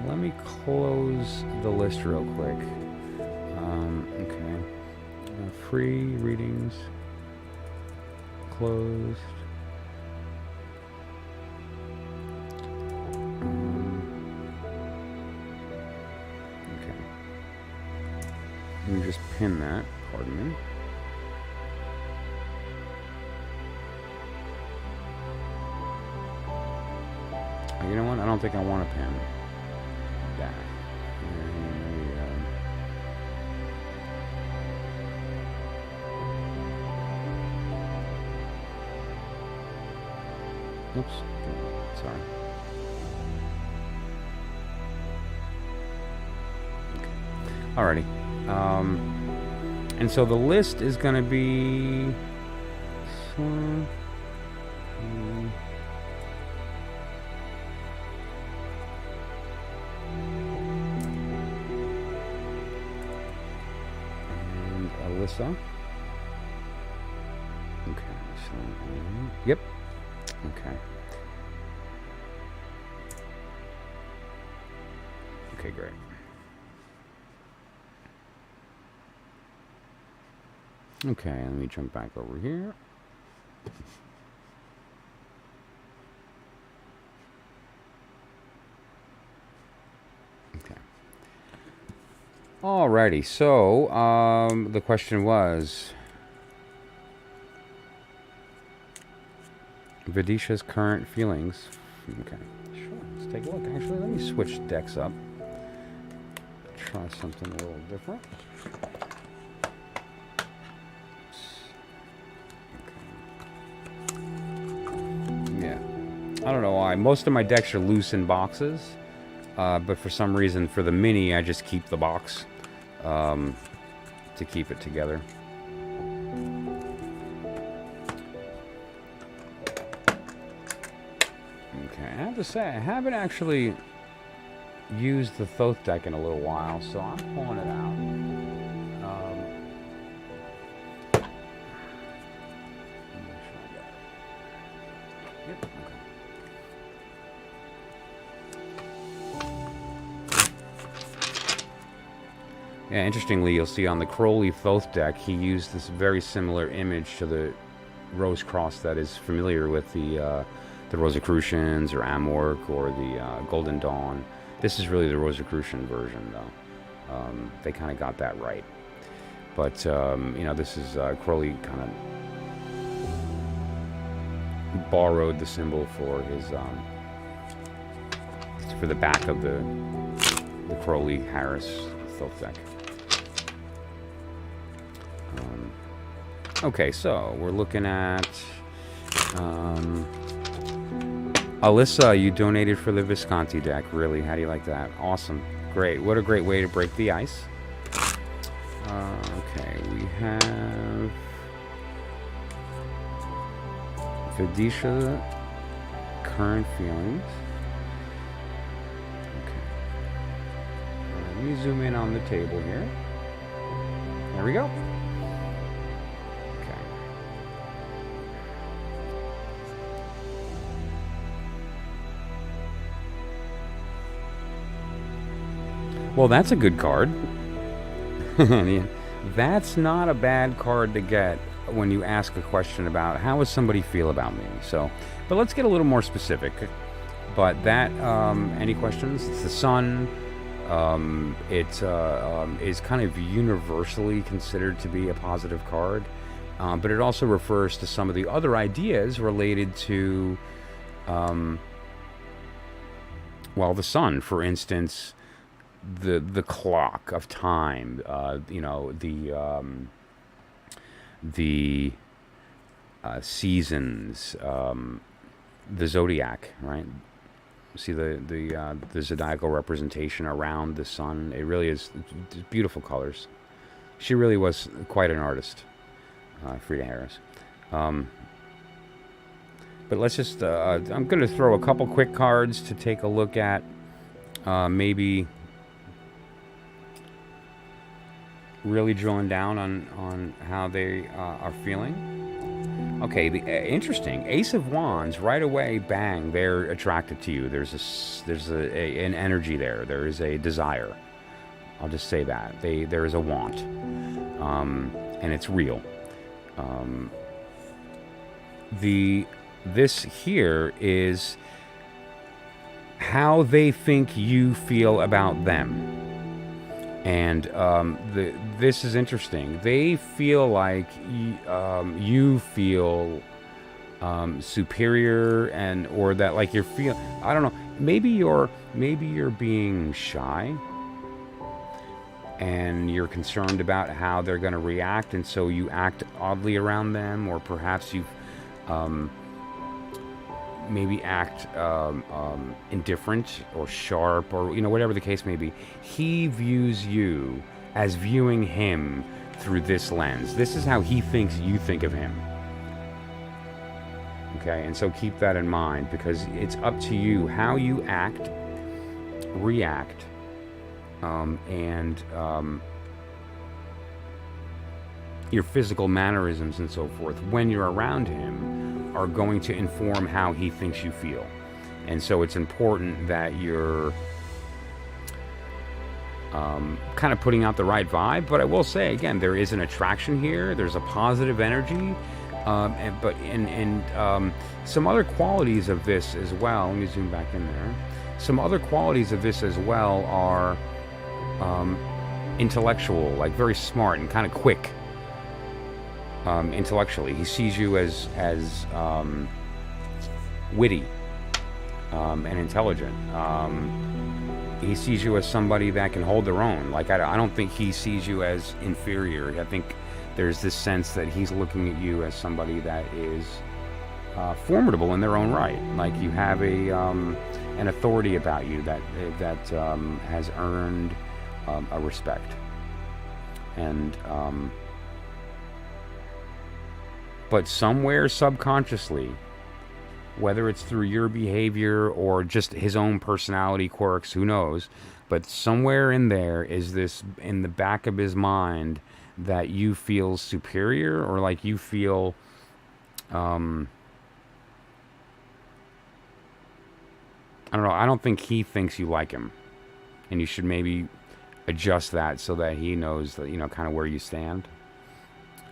Let me close the list real quick. Okay. Free readings. Closed. Okay. Let me just pin that. Pardon me. You know what? I don't think I want a pen. Back. Oops. Sorry. Okay. Alrighty. And so the list is going to be... and Alyssa. Okay. So, yep. Okay. Okay, great. Okay, let me jump back over here. Okay. Alrighty, so the question was Vidisha's current feelings. Okay, sure. Let's take a look. Actually, let me switch decks up. Try something a little different. I don't know why. Most of my decks are loose in boxes, but for some reason, for the mini, I just keep the box to keep it together. Okay, I have to say, I haven't actually used the Thoth deck in a little while, so I'm pulling it out. Yep. Yeah, interestingly, you'll see on the Crowley Thoth deck, he used this very similar image to the Rose Cross that is familiar with the Rosicrucians or Amorc or the Golden Dawn. This is really the Rosicrucian version, though. They kind of got that right. But, you know, this is Crowley kind of borrowed the symbol for his, for the back of the Crowley-Harris Thoth deck. Okay, so we're looking at Alyssa. You donated for the Visconti deck. Really? How do you like that? Awesome. Great. What a great way to break the ice. Okay, we have Vidisha, current feelings. Okay. Let me zoom in on the table here. There we go. Well, that's a good card. That's not a bad card to get when you ask a question about how does somebody feel about me. So, but let's get a little more specific. But that, any questions? It's the sun. It is kind of universally considered to be a positive card. But it also refers to some of the other ideas related to, well, the sun, for instance. The clock of time, you know, the seasons, the zodiac, right? See the zodiacal representation around the sun. It really is beautiful colors. She really was quite an artist, Frida Harris. But let's just I'm going to throw a couple quick cards to take a look at, maybe really drilling down on how they are feeling. Okay, interesting. Ace of Wands, right away, bang, they're attracted to you. There's an energy there. There is a desire. I'll just say that. There is a want. And it's real. This here is how they think you feel about them. And this is interesting. They feel like you feel superior, or that like you're I don't know. maybe you're being shy, and you're concerned about how they're going to react, and so you act oddly around them, or perhaps you've maybe act indifferent or sharp, or whatever the case may be. He views you as viewing him through this lens. This is how he thinks you think of him. Okay, and so keep that in mind, because it's up to you how you act, react, and your physical mannerisms and so forth when you're around him are going to inform how he thinks you feel. And so it's important that you're kind of putting out the right vibe. But I will say, again, there is an attraction here. There's a positive energy. And some other qualities of this as well. Let me zoom back in there. Some other qualities of this as well are intellectual, like very smart and kind of quick. Intellectually, he sees you as witty and intelligent. He sees you as somebody that can hold their own. Like I don't think he sees you as inferior. I think there's this sense that he's looking at you as somebody that is formidable in their own right. Like you have an authority about you that has earned a respect. And but somewhere subconsciously, whether it's through your behavior or just his own personality quirks, who knows, but somewhere in there is this in the back of his mind that you feel superior, or like you feel I don't know, I don't think he thinks you like him, and you should maybe adjust that so that he knows that, kind of where you stand.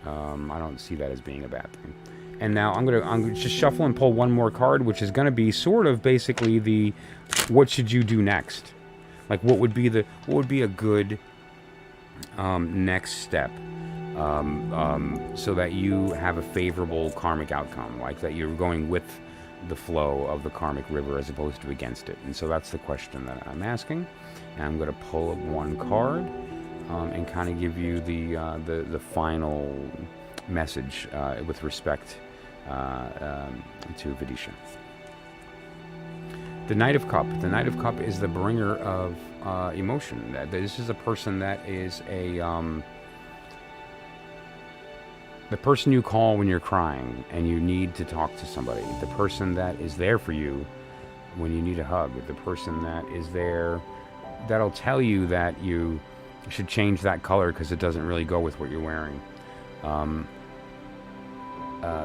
I don't see that as being a bad thing. And now I'm gonna just shuffle and pull one more card, which is gonna be sort of basically the what should you do next? Like what would be a good next step, so that you have a favorable karmic outcome, like that you're going with the flow of the karmic river as opposed to against it. And so that's the question that I'm asking. And I'm gonna pull up one card. And kind of give you the final message with respect to Vidisha. The Knight of Cup. The Knight of Cup is the bringer of emotion. This is a person that is the person you call when you're crying and you need to talk to somebody. The person that is there for you when you need a hug. The person that is there that'll tell you that you should change that color because it doesn't really go with what you're wearing.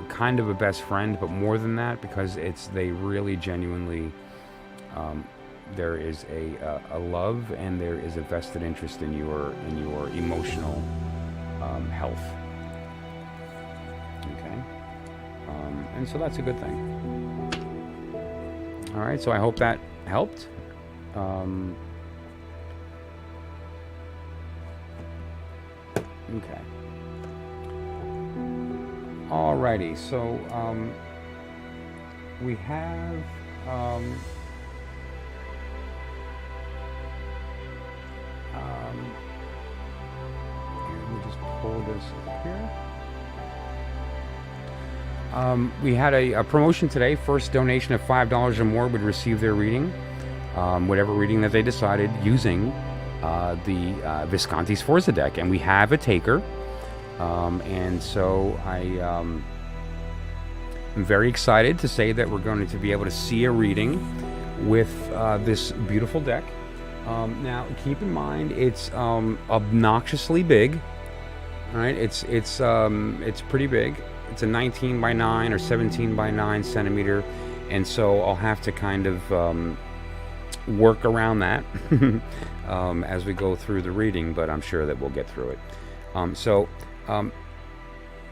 Kind of a best friend, but more than that, because they really genuinely, there is a love and there is a vested interest in your emotional health. Okay, and so that's a good thing. All right, so I hope that helped. Okay. Alrighty, so we have let me just pull this up here. We had a promotion today. First donation of $5 or more would receive their reading, whatever reading that they decided, using the Visconti's Forza deck, and we have a taker, and so I'm very excited to say that we're going to be able to see a reading with this beautiful deck. Now keep in mind it's obnoxiously big. All right, it's pretty big. It's a 19 by 9 or 17 by 9 centimeter, and so I'll have to kind of work around that as we go through the reading, but I'm sure that we'll get through it.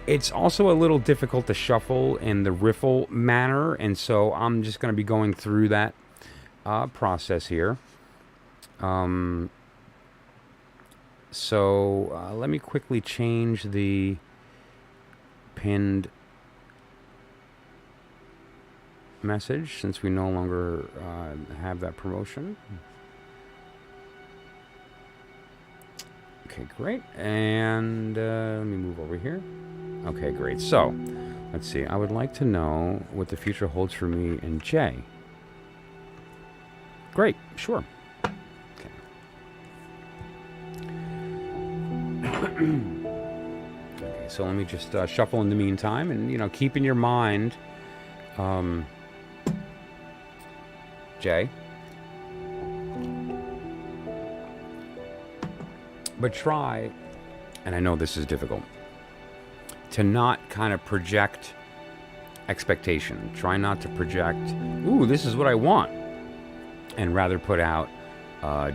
It's also a little difficult to shuffle in the riffle manner, and so I'm just going to be going through that process here. Let me quickly change the pinned message since we no longer have that promotion. Okay, great. And let me move over here. Okay, great. So, let's see. I would like to know what the future holds for me and Jay. Great, sure. Okay. Okay, so let me just shuffle in the meantime, and keep in your mind, Jay. But try, and I know this is difficult, to not kind of project expectation. Try not to project, ooh, this is what I want, and rather put out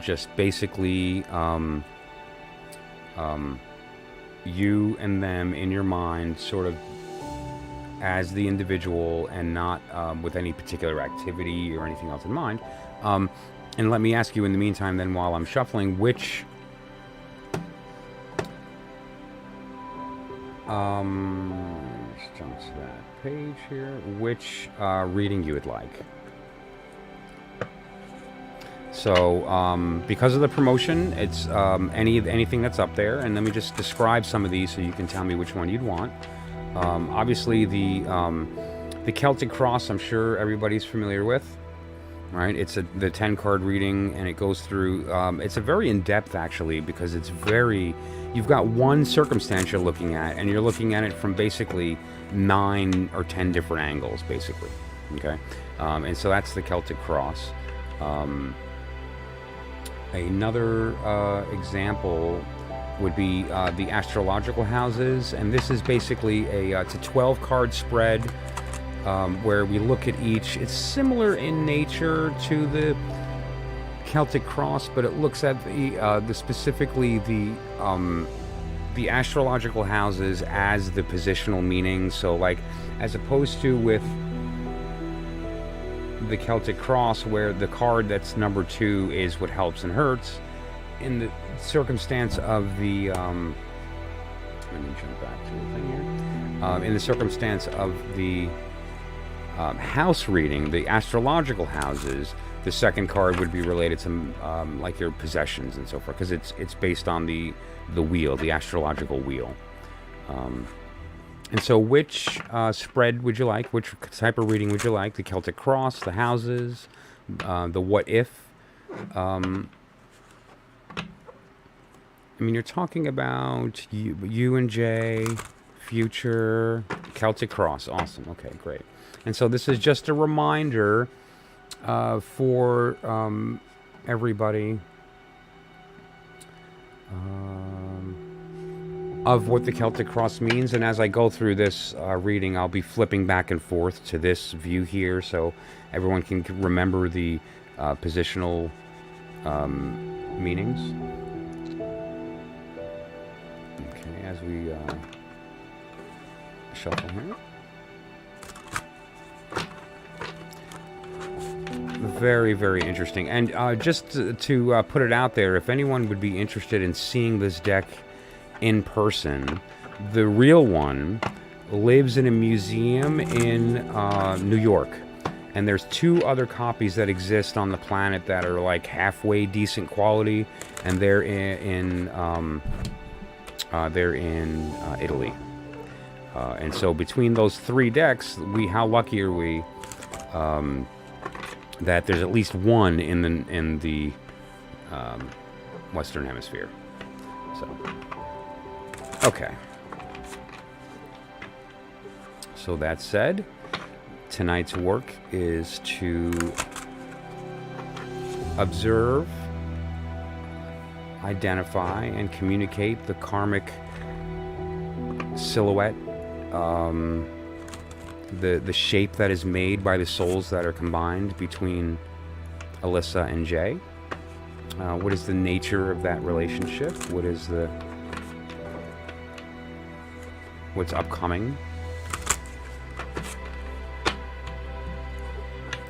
just basically you and them in your mind, sort of as the individual, and not with any particular activity or anything else in mind. And let me ask you in the meantime, then, while I'm shuffling, which let's jump to that page here. Which reading you would like? So, because of the promotion, it's anything that's up there, and let me just describe some of these so you can tell me which one you'd want. Obviously, the Celtic cross, I'm sure everybody's familiar with. Right? It's the 10 card reading, and it goes through. It's a very in-depth, actually, because it's very. You've got one circumstance you're looking at, and you're looking at it from basically 9 or 10 different angles, basically. Okay, and so that's the Celtic cross. Another example would be the astrological houses, and this is basically it's a 12 card spread where we look at each. It's similar in nature to the Celtic cross, but it looks at the specifically the astrological houses as the positional meaning. So, like, as opposed to with the Celtic cross, where the card that's number 2 is what helps and hurts. In the circumstance of the let me jump back to the thing here. In the circumstance of the house reading, the astrological houses, the second card would be related to like your possessions and so forth, because it's based on the wheel, the astrological wheel. And so, which spread would you like? Which type of reading would you like? The Celtic cross, the houses, the what if? I mean, you're talking about you and Jay, future, Celtic cross. Awesome. Okay, great. And so this is just a reminder for everybody of what the Celtic cross means. And as I go through this reading, I'll be flipping back and forth to this view here, so everyone can remember the positional meanings. Okay, as we shuffle here. Very, very interesting. And just to put it out there, if anyone would be interested in seeing this deck in person, the real one lives in a museum in New York. And there's 2 other copies that exist on the planet that are like halfway decent quality, and they're in Italy. And so between those 3 decks, how lucky are we that there's at least one in the Western Hemisphere. So, okay. So that said, tonight's work is to observe, identify, and communicate the karmic silhouette, the shape that is made by the souls that are combined between Alyssa and Jay. What is the nature of that relationship? What's upcoming?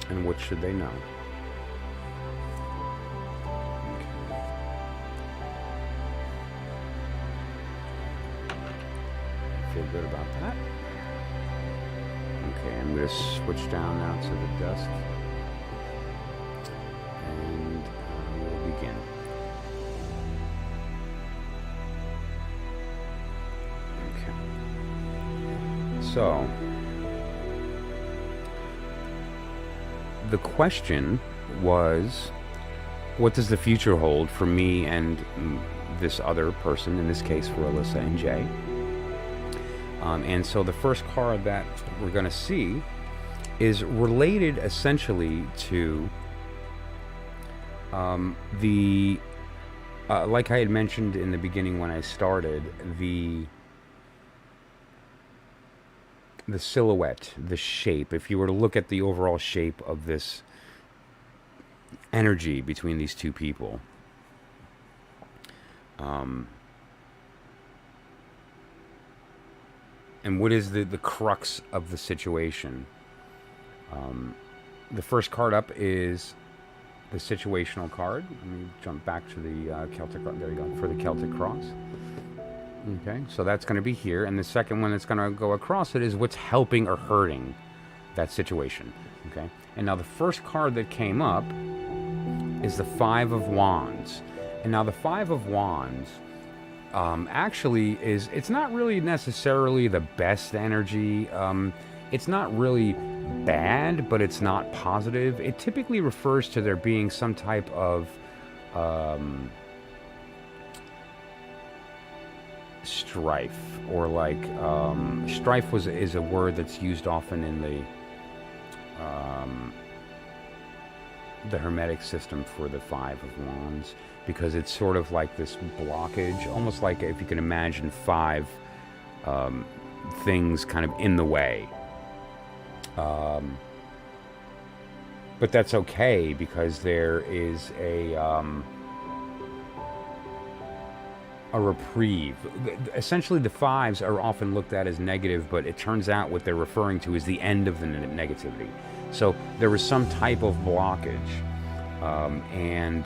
And what should they know? I feel good about that. Okay, I'm going to switch down now to the dusk. And we'll begin. Okay. So, the question was, what does the future hold for me and this other person, in this case for Alyssa and Jay? And so the first card that we're going to see is related essentially to like I had mentioned in the beginning when I started, the silhouette, the shape. If you were to look at the overall shape of this energy between these two people, and what is the crux of the situation? The first card up is the situational card. Let me jump back to the Celtic. There you go, for the Celtic cross. Okay, so that's going to be here. And the second one that's going to go across it is what's helping or hurting that situation. Okay, and now the first card that came up is the Five of Wands. And now the Five of Wands actually it's not really necessarily the best energy. It's not really bad, but it's not positive. It typically refers to there being some type of strife, or like strife is a word that's used often in the Hermetic system for the Five of Wands, because it's sort of like this blockage, almost like if you can imagine five things kind of in the way. But that's okay, because there is a reprieve. Essentially, the fives are often looked at as negative, but it turns out what they're referring to is the end of the negativity. So there was some type of blockage, and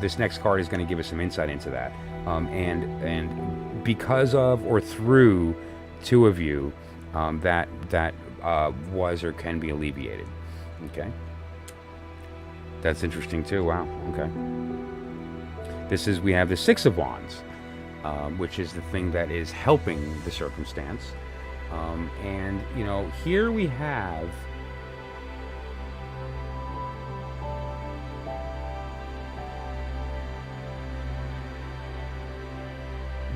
this next card is going to give us some insight into that. And because of or through two of you, that was or can be alleviated. Okay, that's interesting too. Wow. Okay. We have the Six of Wands, which is the thing that is helping the circumstance. And, here we have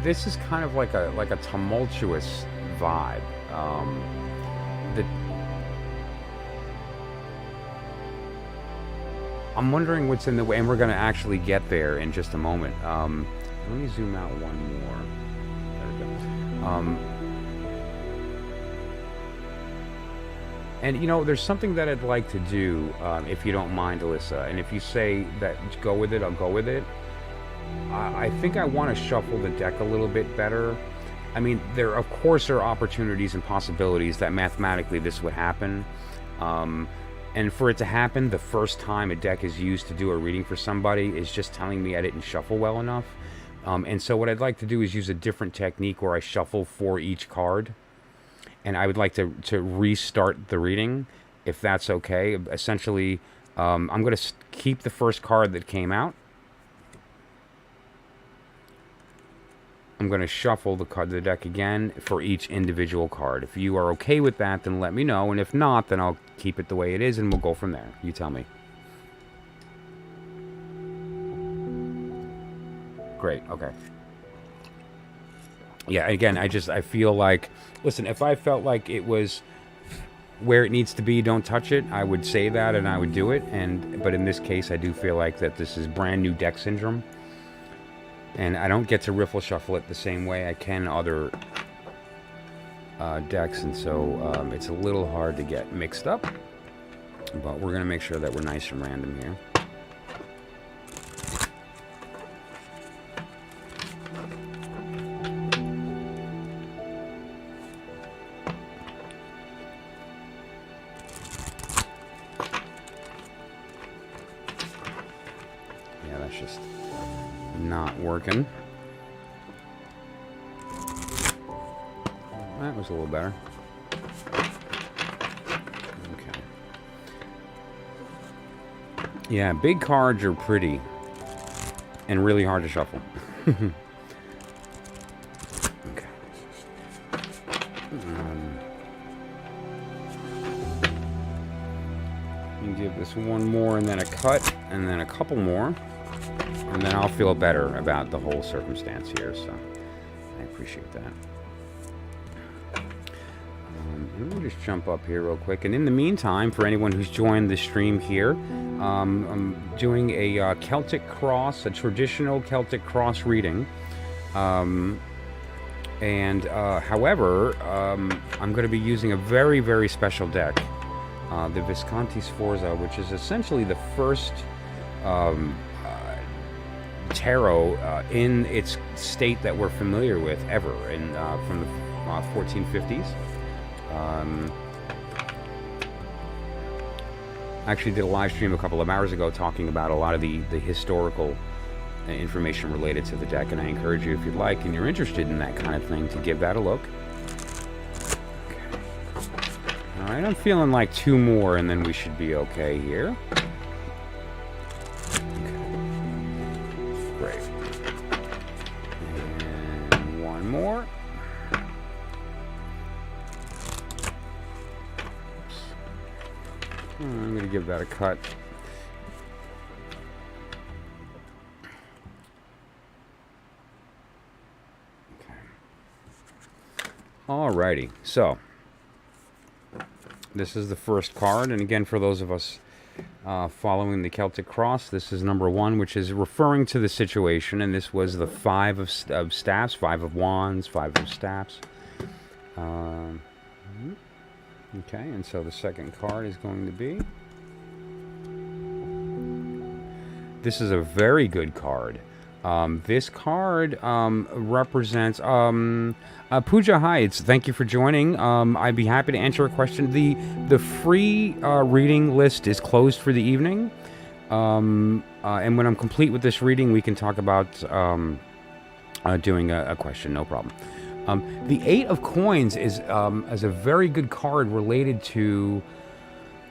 this is kind of like a tumultuous vibe. I'm wondering what's in the way, and we're going to actually get there in just a moment. Let me zoom out one more. There we go. And there's something that I'd like to do, if you don't mind, Alyssa. And if you say that go with it, I'll go with it. I think I want to shuffle the deck a little bit better. I mean, there of course are opportunities and possibilities that mathematically this would happen. And for it to happen the first time a deck is used to do a reading for somebody is just telling me I didn't shuffle well enough. And so what I'd like to do is use a different technique where I shuffle for each card. And I would like to restart the reading, if that's okay. Essentially, I'm going to keep the first card that came out. I'm going to shuffle the deck again for each individual card. If you are okay with that, then let me know. And if not, then I'll keep it the way it is and we'll go from there. You tell me. Great. Okay. Yeah, again, I feel like, listen, if I felt like it was where it needs to be, don't touch it, I would say that and I would do it. But in this case, I do feel like that this is brand new deck syndrome. And I don't get to riffle shuffle it the same way I can other decks, and so it's a little hard to get mixed up. But we're going to make sure that we're nice and random here. Yeah, that's just not working. That was a little better. Yeah, big cards are pretty and really hard to shuffle. Okay. You give this one more and then a cut and then a couple more. And then I'll feel better about the whole circumstance here, so I appreciate that. Let me just jump up here real quick. And in the meantime, for anyone who's joined the stream here, I'm doing a Celtic cross, a traditional Celtic cross reading. However, I'm going to be using a very, very special deck, the Visconti Sforza, which is essentially the first tarot in its state that we're familiar with ever, from the 1450s. I actually did a live stream a couple of hours ago talking about a lot of the historical information related to the deck, and I encourage you, if you'd like and you're interested in that kind of thing, to give that a look. Okay. Alright, I'm feeling like two more and then we should be okay here. Great. And one more. I'm going to give that a cut. Okay. Alrighty, so this is the first card, and again, for those of us following the Celtic cross, this is number one, which is referring to the situation, and this was the Five of Staffs, Five of Wands, Five of Staffs. Okay, and so the second card is going to be... This is a very good card. This card represents... Pooja Heights, thank you for joining. I'd be happy to answer a question. The free reading list is closed for the evening. And when I'm complete with this reading, we can talk about doing a question, no problem. The Eight of Coins is a very good card related to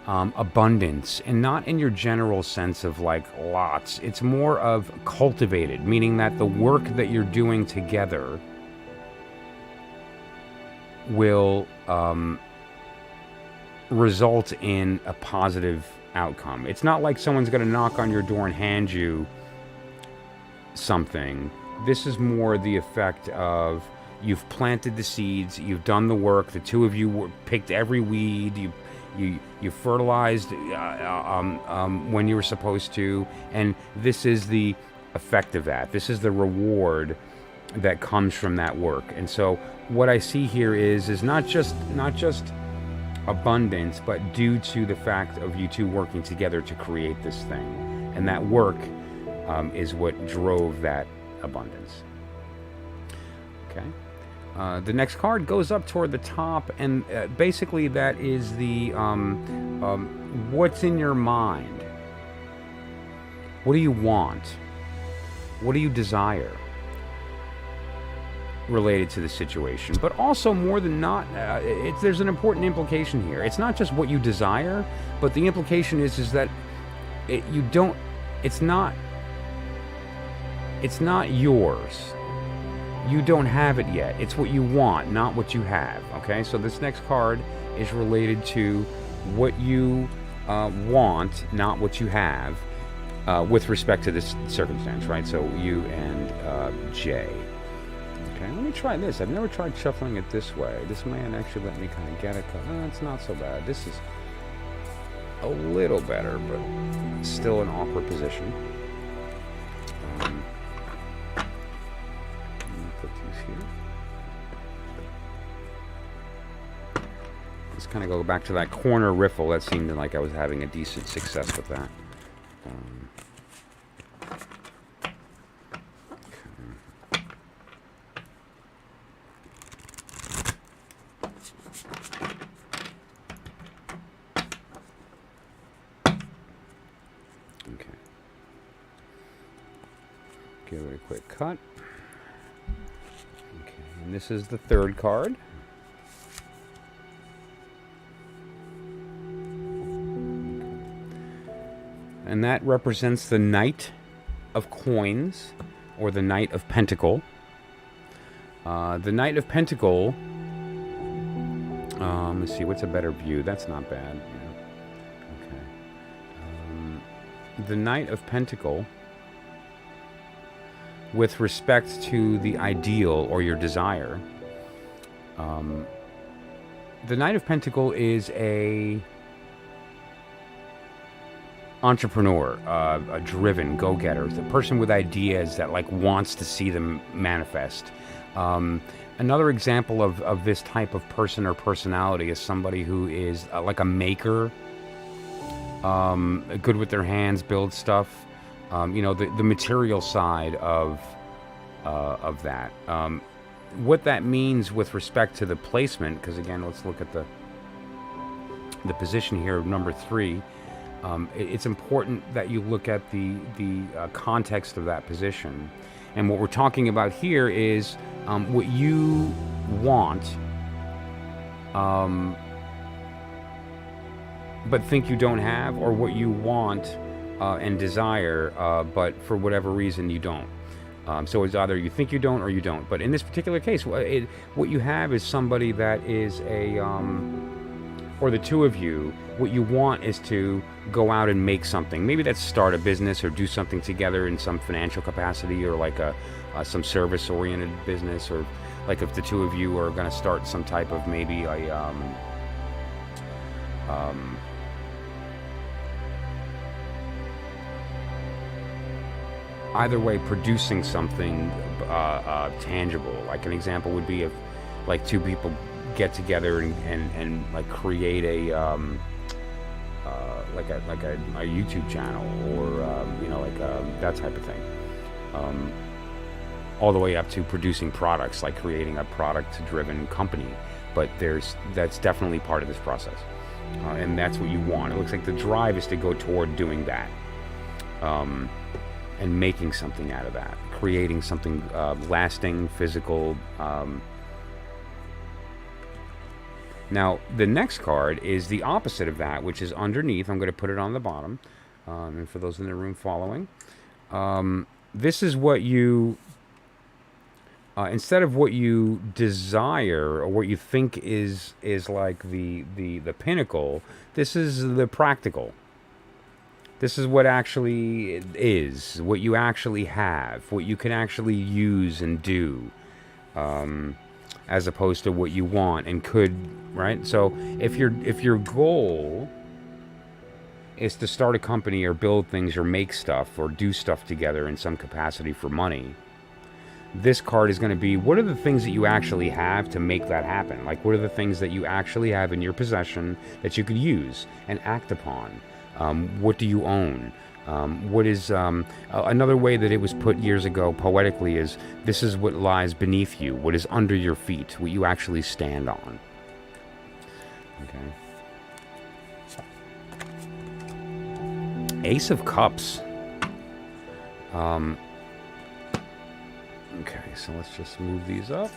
abundance, and not in your general sense of like lots. It's more of cultivated, meaning that the work that you're doing together will result in a positive outcome. It's not like someone's going to knock on your door and hand you something. This is more the effect of you've planted the seeds, you've done the work, the two of you picked every weed, you fertilized when you were supposed to, and this is the effect of that. This is the reward that comes from that work. And so what I see here is not just abundance, but due to the fact of you two working together to create this thing, and that work is what drove that abundance. Okay. The next card goes up toward the top, and basically that is the what's in your mind. What do you want? What do you desire related to the situation? But also, more than not, there's an important implication here. It's not just what you desire, but the implication is that it's not yours. You don't have it yet. It's what you want, not what you have. Okay, so this next card is related to what you want, not what you have, with respect to this circumstance, right? So you and Jay. Okay, let me try this. I've never tried shuffling it this way. This man actually let me kind of get it. It's not so bad. This is a little better, but still an awkward position. Let's kind of go back to that corner riffle. That seemed like I was having a decent success with that. Okay. Give it a quick cut. Okay, and this is the third card. and that represents the Knight of Coins, or the Knight of Pentacle. The Knight of Pentacle, let's see, what's a better view? That's not bad. Yeah. Okay. The Knight of Pentacle, with respect to the ideal or your desire, the Knight of Pentacle is a entrepreneur, a driven go-getter, the person with ideas that like wants to see them manifest. Another example of this type of person or personality is somebody who is like a maker, good with their hands, build stuff. You know, the material side of that. What that means with respect to the placement, because again, let's look at the position here of number 3. It's important that you look at the context of that position. And what we're talking about here is what you want, but think you don't have, or what you want and desire, but for whatever reason you don't. So it's either you think you don't or you don't. But in this particular case, what you have is somebody that is or the two of you, what you want is to go out and make something. Maybe that's start a business or do something together in some financial capacity, or like some service-oriented business, or like if the two of you are going to start some type of maybe either way, producing something tangible. Like an example would be if like two people get together and like create a YouTube channel, or you know, like that type of thing, all the way up to producing products, like creating a product-driven company. But that's definitely part of this process, and that's what you want. It looks like the drive is to go toward doing that, and making something out of that, creating something lasting, physical. Now, the next card is the opposite of that, which is underneath. I'm going to put it on the bottom. And for those in the room following, this is what you, instead of what you desire or what you think is like the pinnacle, this is the practical. This is what actually is, what you actually have, what you can actually use and do. As opposed to what you want and could, right? So if your goal is to start a company or build things or make stuff or do stuff together in some capacity for money, this card is going to be, what are the things that you actually have to make that happen? Like, what are the things that you actually have in your possession that you could use and act upon? What do you own? What is another way that it was put years ago poetically is, this is what lies beneath you, what is under your feet, what you actually stand on. Okay. Ace of Cups. Okay, so let's just move these up.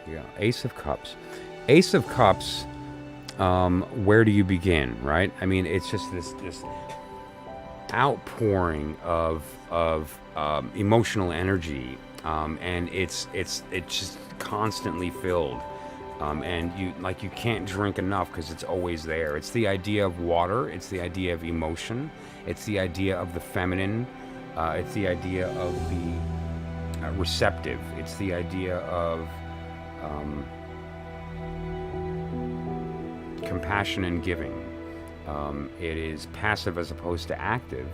Yeah, Ace of Cups. Ace of Cups. Where do you begin, right? I mean, it's just this outpouring of emotional energy, and it's just constantly filled, and you can't drink enough because it's always there. It's the idea of water. It's the idea of emotion. It's the idea of the feminine. It's the idea of the receptive. It's the idea of compassion and giving. It is passive as opposed to active.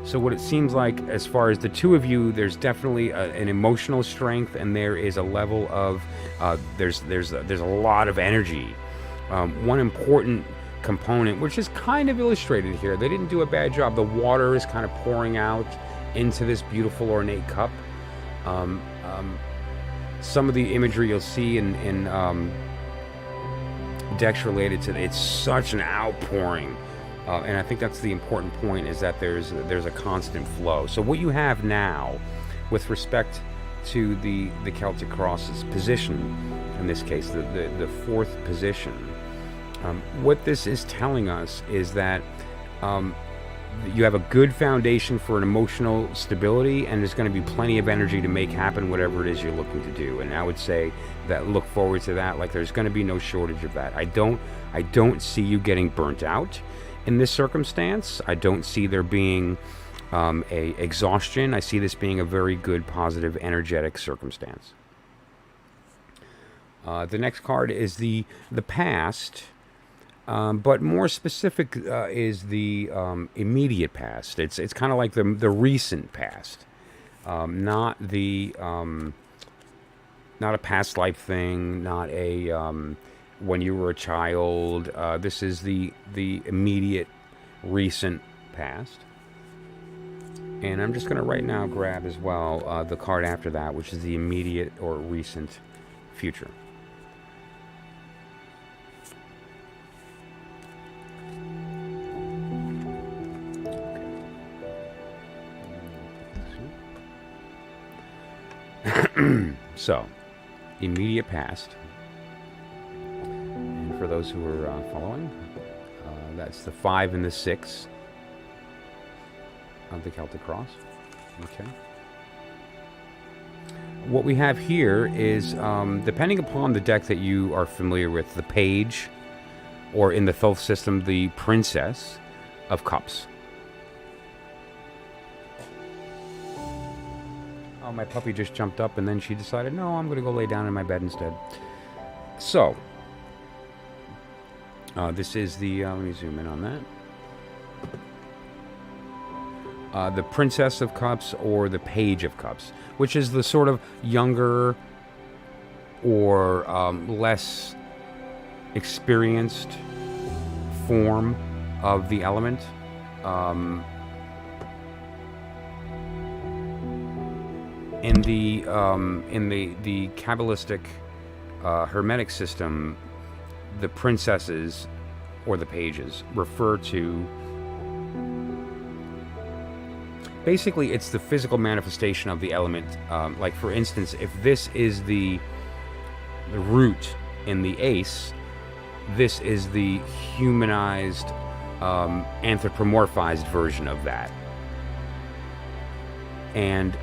So what it seems like, as far as the two of you, there's definitely an emotional strength, and there is a level of there's a lot of energy. One important component, which is kind of illustrated here, they didn't do a bad job. The water is kind of pouring out into this beautiful ornate cup. Some of the imagery you'll see in decks related to it's such an outpouring, and I think that's the important point, is that there's a constant flow. So what you have now with respect to the Celtic Cross's position, in this case, the fourth position, what this is telling us is that you have a good foundation for an emotional stability, and there's going to be plenty of energy to make happen whatever it is you're looking to do. And I would say that look forward to that. Like, there's going to be no shortage of that. I don't see you getting burnt out in this circumstance. I don't see there being a exhaustion. I see this being a very good, positive, energetic circumstance. The next card is the past. But more specific is the immediate past. It's kind of like the recent past, not a past life thing, not a when you were a child. This is the immediate, recent past. And I'm just going to right now grab as well the card after that, which is the immediate or recent future. So, immediate past. And for those who are following, that's the 5 and the 6 of the Celtic Cross. Okay. What we have here is, depending upon the deck that you are familiar with, the Page, or in the Thoth system, the Princess of Cups. Oh, my puppy just jumped up and then she decided, no, I'm going to go lay down in my bed instead. So, this is the, let me zoom in on that. The Princess of Cups or the Page of Cups, which is the sort of younger or less experienced form of the element. In the Kabbalistic Hermetic system, the princesses or the pages refer to, basically it's the physical manifestation of the element. Like, for instance, if this is the root in the ace, this is the humanized, anthropomorphized version of that. And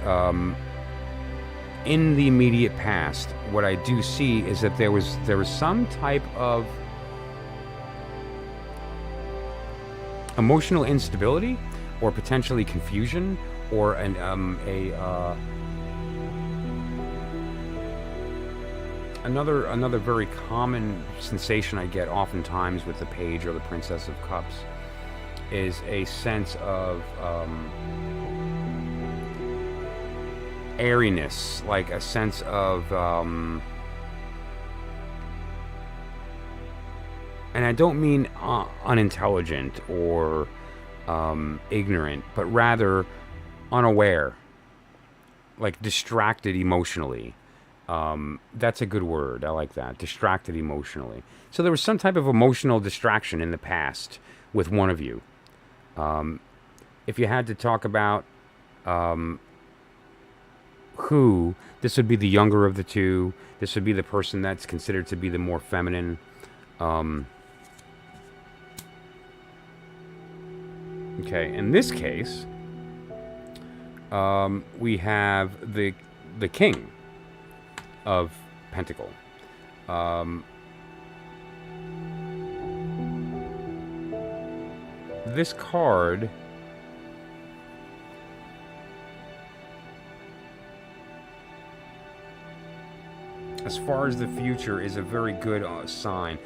in the immediate past, what I do see is that there was some type of emotional instability, or potentially confusion, or another very common sensation I get oftentimes with the Page or the Princess of Cups is a sense of airiness, like a sense of and I don't mean unintelligent or ignorant, but rather unaware, like distracted emotionally. That's a good word. I like that. Distracted emotionally. So there was some type of emotional distraction in the past with one of you. If you had to talk about who, this would be the younger of the two. This would be the person that's considered to be the more feminine. Okay, in this case, we have the King of Pentacle. This card as far as the future is a very good sign.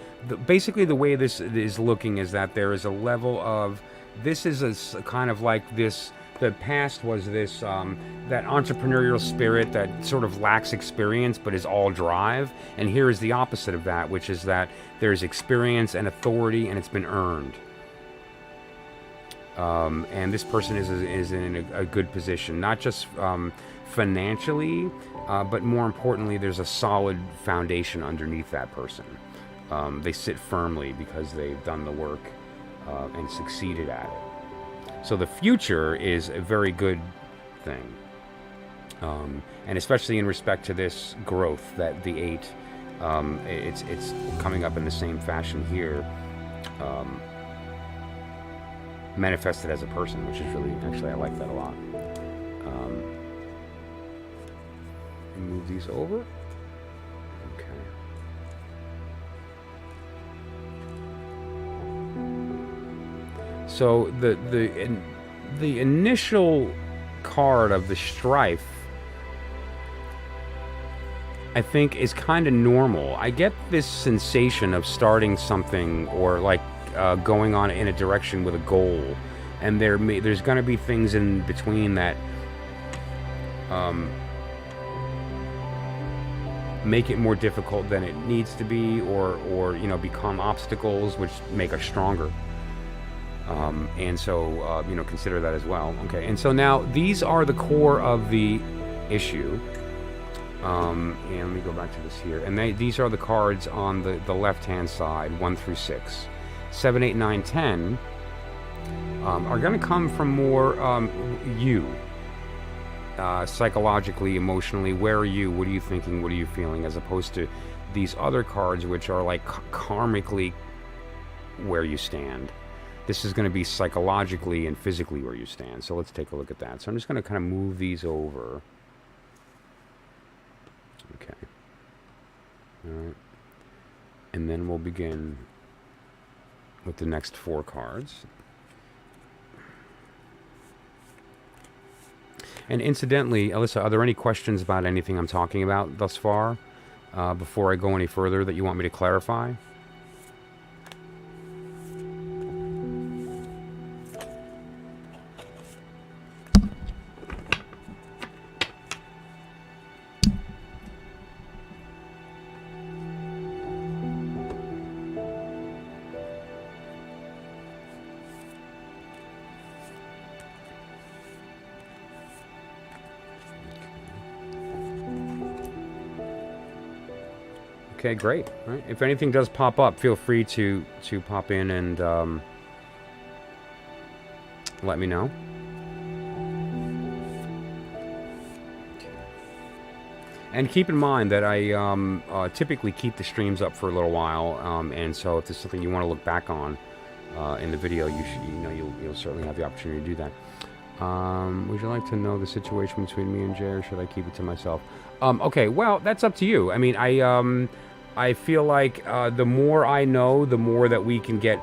Basically the way this is looking is that there is a level of, this is a kind of like this, the past was this, that entrepreneurial spirit that sort of lacks experience but is all drive, and here is the opposite of that, which is that there's experience and authority and it's been earned. And this person is in a good position, not just financially, but more importantly, there's a solid foundation underneath that person. They sit firmly because they've done the work and succeeded at it. So the future is a very good thing. And especially in respect to this growth, that the 8, it's coming up in the same fashion here, manifested as a person, which is really, actually, I like that a lot. Move these over. Okay. So the initial card of the strife, I think, is kind of normal. I get this sensation of starting something, or like going on in a direction with a goal, and there's going to be things in between that make it more difficult than it needs to be, or you know, become obstacles which make us stronger. And so you know, consider that as well. Okay, and so now these are the core of the issue. And let me go back to this here. And these are the cards on the left-hand side, 1 through 6. 7, 8, 9, 10 are going to come from more you. Psychologically, emotionally, where are you? What are you thinking? What are you feeling? As opposed to these other cards, which are like karmically where you stand. This is going to be psychologically and physically where you stand. So let's take a look at that. So I'm just going to kind of move these over. Okay. All right. And then we'll begin with the next 4 cards. And incidentally, Alyssa, are there any questions about anything I'm talking about thus far, before I go any further, that you want me to clarify? Okay, great. All right. If anything does pop up, feel free to pop in and let me know. And keep in mind that I typically keep the streams up for a little while, and so if there's something you want to look back on in the video, you'll certainly have the opportunity to do that. Would you like to know the situation between me and Jay, or should I keep it to myself? Okay, well, that's up to you. I mean, I feel like the more I know, the more that we can get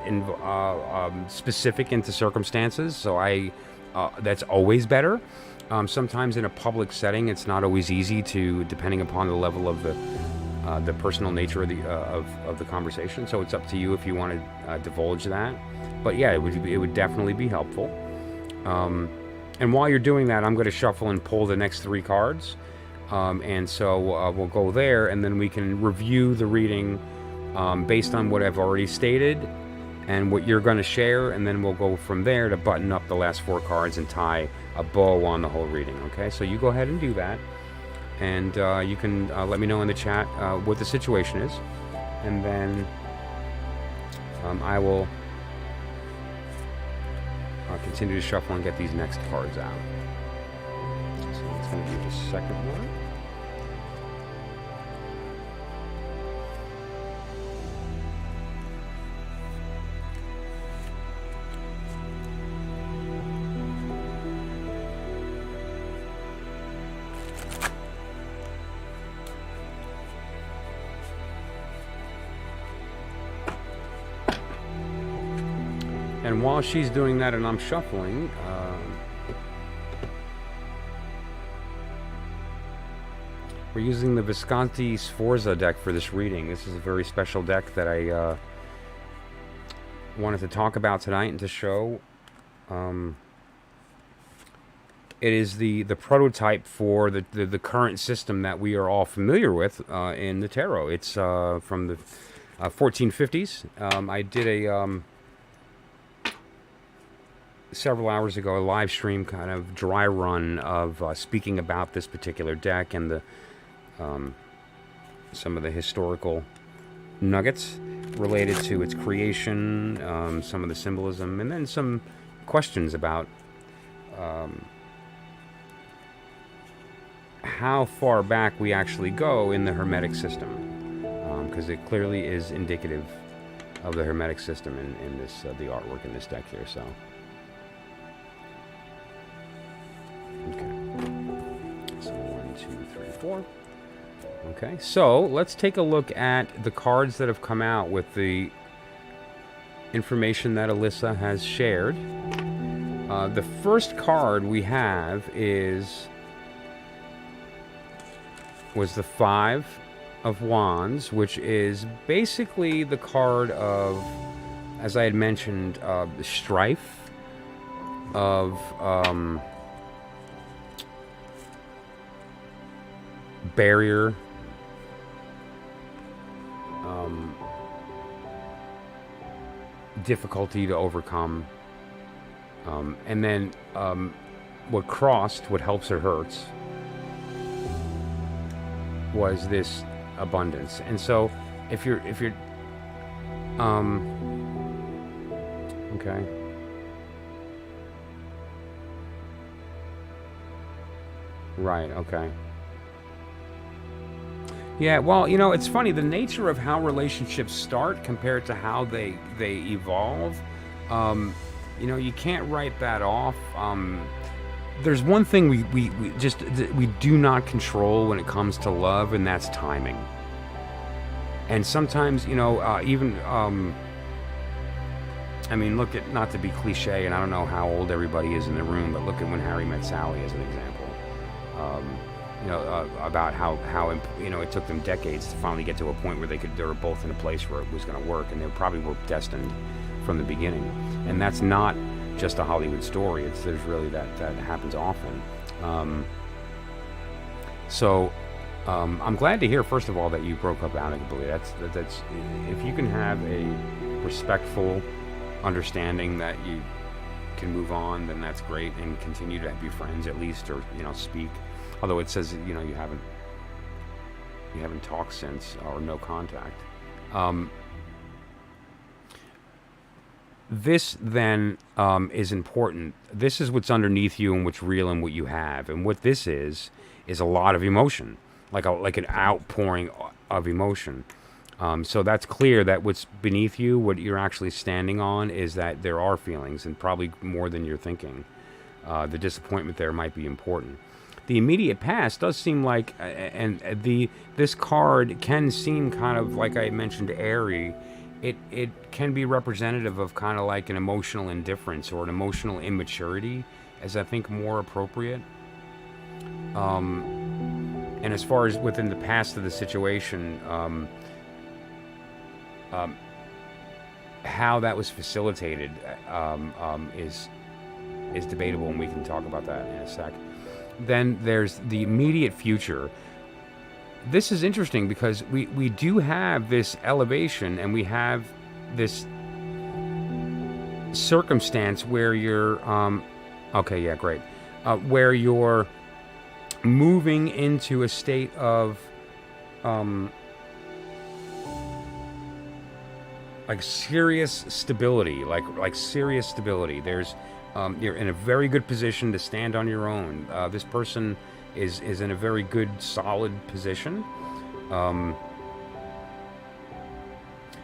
specific into circumstances. So that's always better. Sometimes in a public setting, it's not always easy to, depending upon the level of the personal nature of the conversation. So it's up to you if you want to divulge that. But yeah, it would definitely be helpful. And while you're doing that, I'm going to shuffle and pull the next 3 cards. And so we'll go there, and then we can review the reading based on what I've already stated and what you're going to share, and then we'll go from there to button up the last 4 cards and tie a bow on the whole reading. Okay, so you go ahead and do that, and you can let me know in the chat what the situation is, and then I will continue to shuffle and get these next cards out. So it's going to be the second one. And while she's doing that and I'm shuffling, we're using the Visconti Sforza deck for this reading. This is a very special deck that I wanted to talk about tonight and to show. It is the prototype for the current system that we are all familiar with in the tarot. It's from the 1450s. I did a several hours ago a live stream, kind of dry run of speaking about this particular deck and the some of the historical nuggets related to its creation, some of the symbolism, and then some questions about how far back we actually go in the Hermetic system, because it clearly is indicative of the Hermetic system in this the artwork in this deck here. So, okay, so 1, 2, 3, 4. Okay, so let's take a look at the cards that have come out with the information that Alyssa has shared. The first card we have was the 5 of Wands, which is basically the card of, as I had mentioned, the strife, of barrier, difficulty to overcome, and then what crossed, what helps or hurts, was this abundance. And so if you're okay, right, okay. Yeah, well, you know, it's funny, the nature of how relationships start compared to how they evolve, you know, you can't write that off. There's one thing we do not control when it comes to love, and that's timing. And sometimes, you know, even, I mean, look at, not to be cliche, and I don't know how old everybody is in the room, but look at When Harry Met Sally as an example. You know, about how you know, it took them decades to finally get to a point where they were both in a place where it was going to work, and they probably were destined from the beginning. And that's not just a Hollywood story. There's really that happens often. So I'm glad to hear, first of all, that you broke up amicably. That's if you can have a respectful understanding that you can move on, then that's great, and continue to be friends at least, or, you know, speak. Although it says, you know, you haven't talked since, or no contact. This then is important. This is what's underneath you and what's real and what you have. And what this is a lot of emotion, like an outpouring of emotion. So that's clear that what's beneath you, what you're actually standing on, is that there are feelings, and probably more than you're thinking. The disappointment there might be important. The immediate past does seem like, this card can seem kind of, like I mentioned, airy. It can be representative of kind of like an emotional indifference or an emotional immaturity, as I think more appropriate. And as far as within the past of the situation, how that was facilitated is debatable, and we can talk about that in a sec. Then there's the immediate future. This is interesting because we do have this elevation, and we have this circumstance where you're okay, yeah, great, where you're moving into a state of like serious stability, like serious stability. There's you're in a very good position to stand on your own. This person is in a very good, solid position.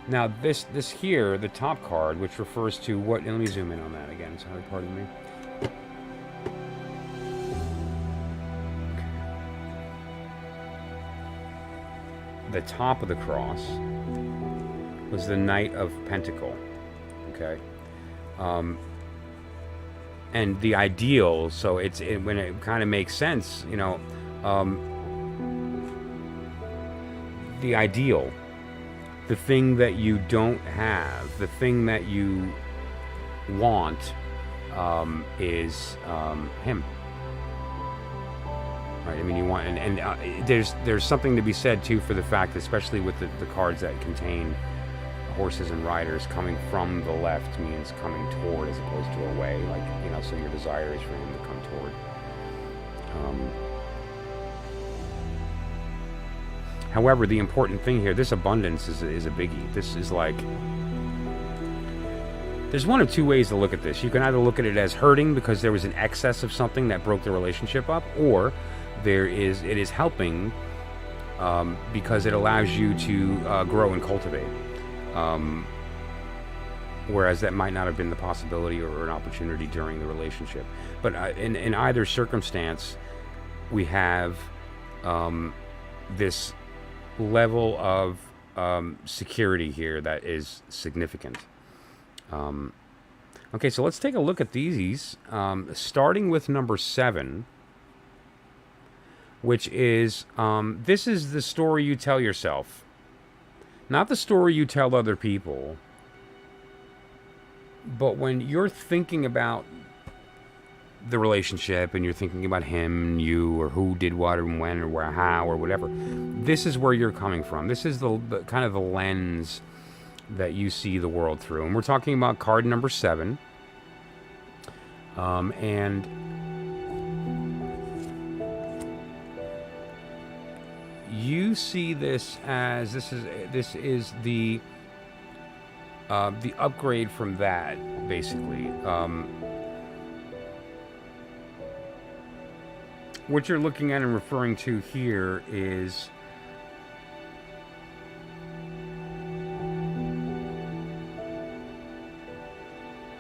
Now this here, the top card, which refers to what? Let me zoom in on that again. Sorry, pardon me. The top of the cross was the Knight of Pentacle. Okay. And the ideal, so when it kind of makes sense, you know, the ideal, the thing that you don't have, the thing that you want, is him. Right? I mean, you want, and there's something to be said too for the fact, especially with the cards that contain horses and riders, coming from the left means coming toward as opposed to away, like, you know, so your desire is for him to come toward. However, the important thing here, this abundance is a biggie. This is like, there's one of two ways to look at this. You can either look at it as hurting because there was an excess of something that broke the relationship up, or it is helping, because it allows you to grow and cultivate. Whereas that might not have been the possibility or an opportunity during the relationship. But in either circumstance, we have this level of security here that is significant. Okay, so let's take a look at these, starting with number 7, which is, this is the story you tell yourself, not the story you tell other people. But when you're thinking about the relationship and you're thinking about him and you, or who did what and when or where, how or whatever, this is where you're coming from. This is the kind of the lens that you see the world through. And we're talking about card number 7. And you see this as this is the upgrade from that, basically. What you're looking at and referring to here is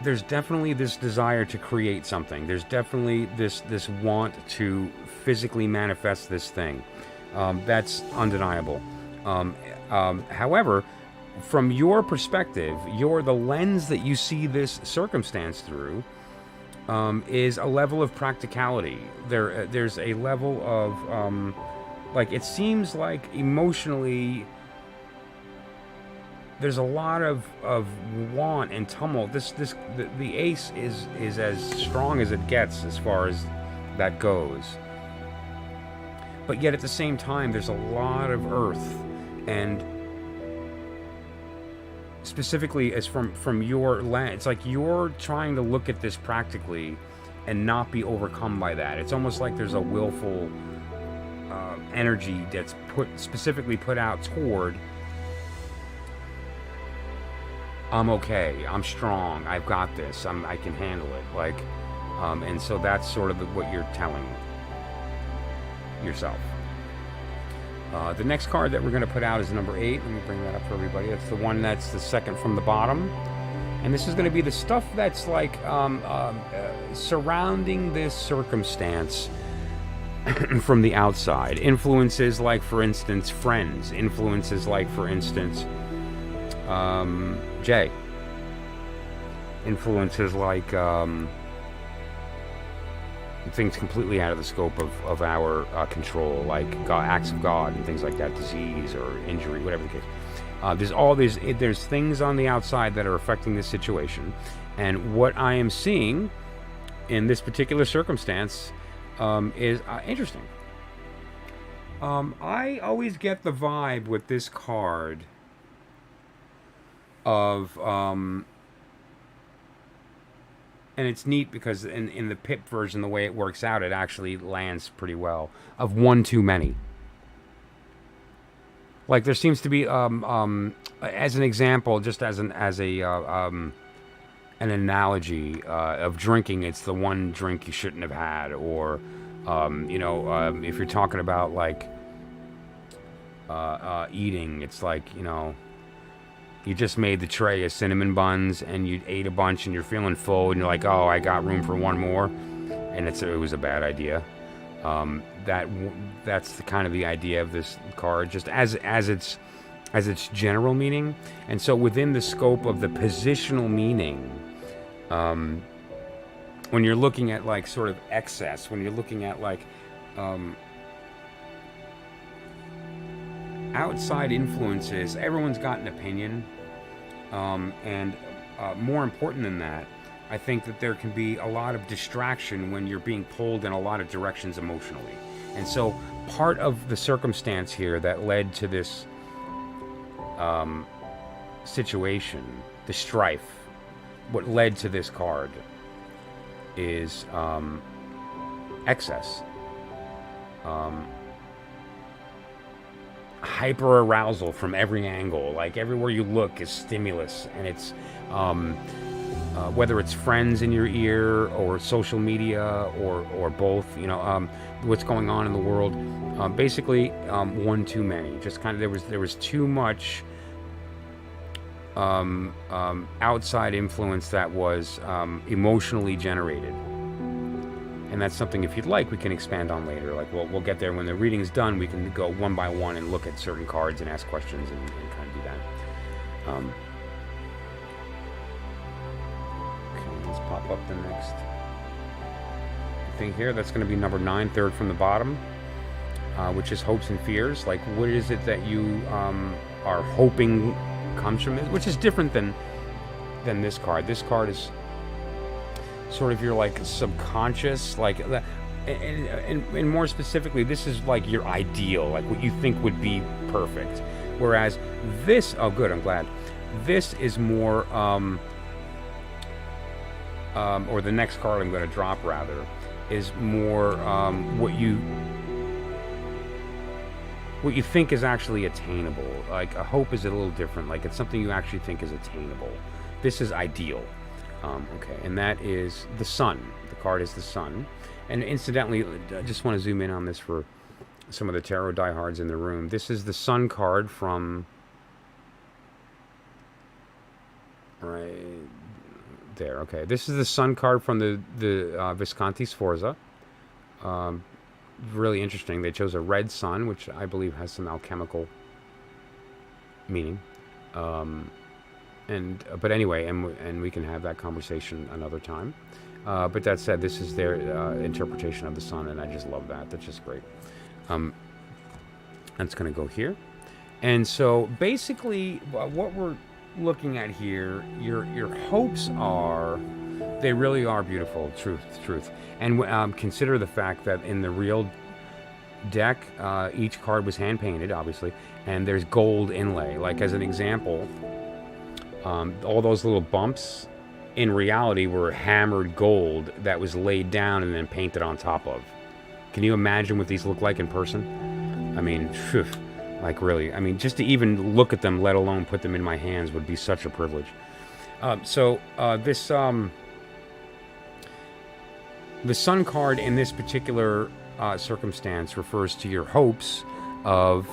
there's definitely this desire to create something. There's definitely this want to physically manifest this thing. That's undeniable. However, from your perspective, the lens that you see this circumstance through is a level of practicality. There's a level of like, it seems like emotionally there's a lot of want and tumult. The ace is as strong as it gets as far as that goes. But yet at the same time, there's a lot of earth, and specifically as from your lens, it's like you're trying to look at this practically and not be overcome by that. It's almost like there's a willful energy that's specifically put out toward, I'm okay, I'm strong, I've got this, I can handle it. Like, and so that's sort of what you're telling yourself. The next card that we're going to put out is number 8. Let me bring that up for everybody. That's the one that's the second from the bottom. And this is going to be the stuff that's like surrounding this circumstance from the outside. Influences like, for instance, friends. Influences like, for instance, Jay. Influences like things completely out of the scope of our control, like acts of God and things like that, disease or injury, whatever the case. There's things on the outside that are affecting this situation, and what I am seeing in this particular circumstance is interesting. I always get the vibe with this card of and it's neat because in the PIP version, the way it works out, it actually lands pretty well. Of one too many. Like, there seems to be, as an example, just as an analogy of drinking, it's the one drink you shouldn't have had, or if you're talking about like eating, it's like, you just made the tray of cinnamon buns and you ate a bunch and you're feeling full and you're like, oh, I got room for one more, and it was a bad idea. That's the kind of the idea of this card, just as its general meaning. And so within the scope of the positional meaning, when you're looking at like sort of excess, when you're looking at like outside influences, everyone's got an opinion. And more important than that, I think that there can be a lot of distraction when you're being pulled in a lot of directions emotionally. And so part of the circumstance here that led to this situation, the strife, what led to this card is excess. Hyper arousal from every angle, like everywhere you look is stimulus, and it's whether it's friends in your ear or social media or both, what's going on in the world. Basically, one too many. Just kind of there was too much outside influence that was emotionally generated. And that's something, if you'd like, we can expand on later. Like, we'll get there when the reading's done. We can go one by one and look at certain cards and ask questions and kind of do that. Okay, let's pop up the next thing here. That's going to be number 9, third from the bottom, which is hopes and fears. Like, what is it that you are hoping comes from it? Which is different than this card. This card is sort of your like subconscious, like, and more specifically, this is like your ideal, like what you think would be perfect. Whereas this, oh good, I'm glad. This is more, or the next card I'm going to drop rather, is more what you think is actually attainable. Like a hope is a little different. Like it's something you actually think is attainable. This is ideal. Okay, and that is the sun. The card is the sun. And incidentally, I just want to zoom in on this for some of the tarot diehards in the room. This is the sun card from right there. Okay, this is the sun card from the Visconti Sforza. Really interesting. They chose a red sun, which I believe has some alchemical meaning. But anyway, and we can have that conversation another time. But that said, this is their interpretation of the sun, and I just love that. That's just great. That's going to go here. And so basically, what we're looking at here, your hopes are, they really are beautiful. Truth. And consider the fact that in the real deck, each card was hand painted, obviously, and there's gold inlay. Like as an example. All those little bumps in reality were hammered gold that was laid down and then painted on top of. Can you imagine what these look like in person? I mean, phew, like really, I mean, just to even look at them, let alone put them in my hands, would be such a privilege. This the sun card in this particular circumstance refers to your hopes of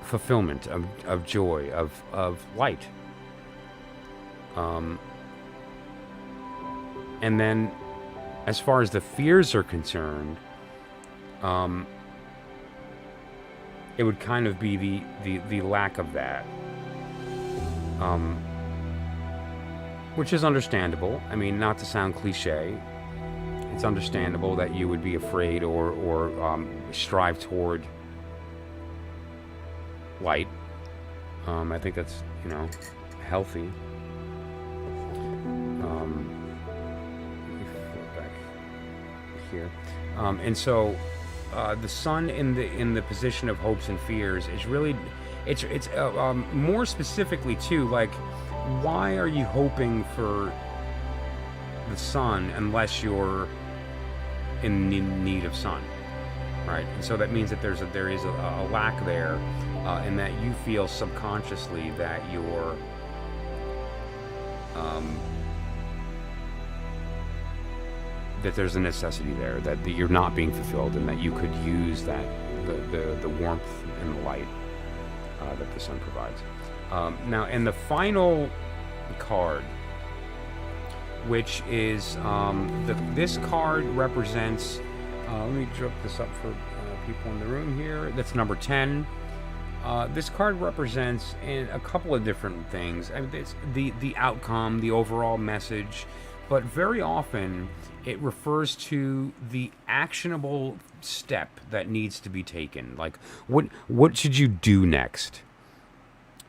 fulfillment, of joy, of light. And then as far as the fears are concerned, it would kind of be the lack of that, which is understandable. I mean, not to sound cliche, it's understandable that you would be afraid or strive toward light. I think that's, healthy. Let me flip back here. And so the sun in the position of hopes and fears is really, it's more specifically too, like, why are you hoping for the sun unless you're in need of sun, right? And so that means that there is a lack there, and that you feel subconsciously that you're that there's a necessity there, that you're not being fulfilled, and that you could use that the warmth and the light that the sun provides. Now, in the final card, which is this card represents. Let me drop this up for people in the room here. That's number 10. This card represents in a couple of different things. I mean, it's the outcome, the overall message, but very often it refers to the actionable step that needs to be taken. Like, what should you do next?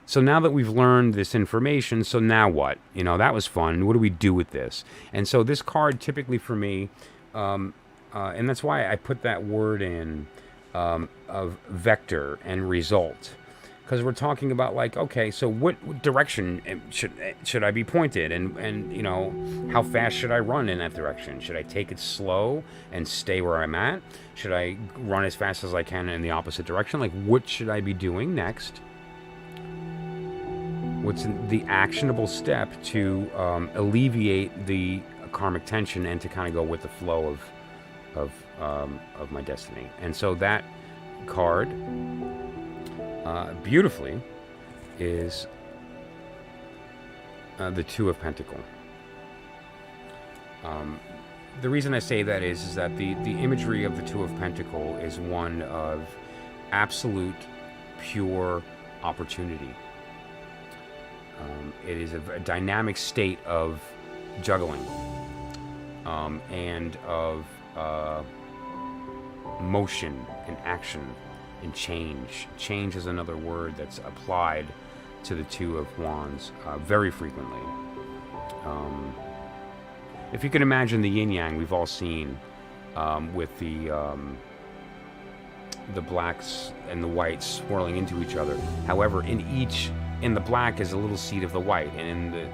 So now that we've learned this information, so now what? That was fun. What do we do with this? And so this card, typically for me, and that's why I put that word in of vector and result, because we're talking about, like, okay, so what direction should I be pointed, and how fast should I run in that direction? Should I take it slow and stay where I'm at? Should I run as fast as I can in the opposite direction? Like, what should I be doing next? what's the actionable step to alleviate the karmic tension and to kind of go with the flow of my destiny. And so that card, beautifully, is the Two of Pentacles. The reason I say that is that the imagery of the Two of Pentacles is one of absolute, pure opportunity. It is a dynamic state of juggling and of motion and action and change. Change is another word that's applied to the Two of Wands very frequently. If you can imagine the yin-yang we've all seen with the blacks and the whites swirling into each other. However, in the black is a little seed of the white, and in the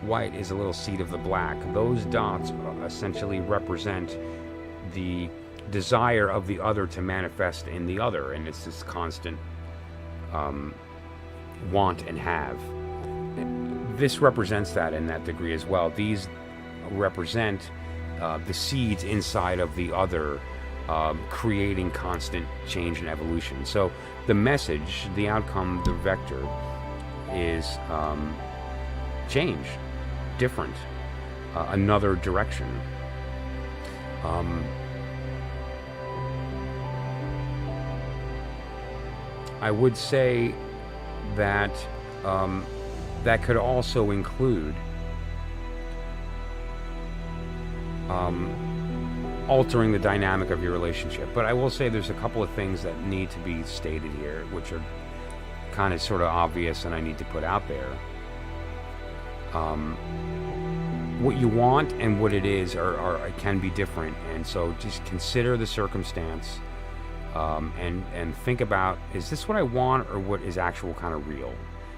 white is a little seed of the black. Those dots essentially represent the desire of the other to manifest in the other, and it's this constant want and have. This represents that in that degree as well. These represent the seeds inside of the other, creating constant change and evolution. So the message, the outcome, the vector is change, different, another direction. I would say that that could also include altering the dynamic of your relationship. But I will say there's a couple of things that need to be stated here, which are kind of sort of obvious and I need to put out there. What you want and what it is can be different, and so just consider the circumstance and think about, is this what I want or what is actual kind of real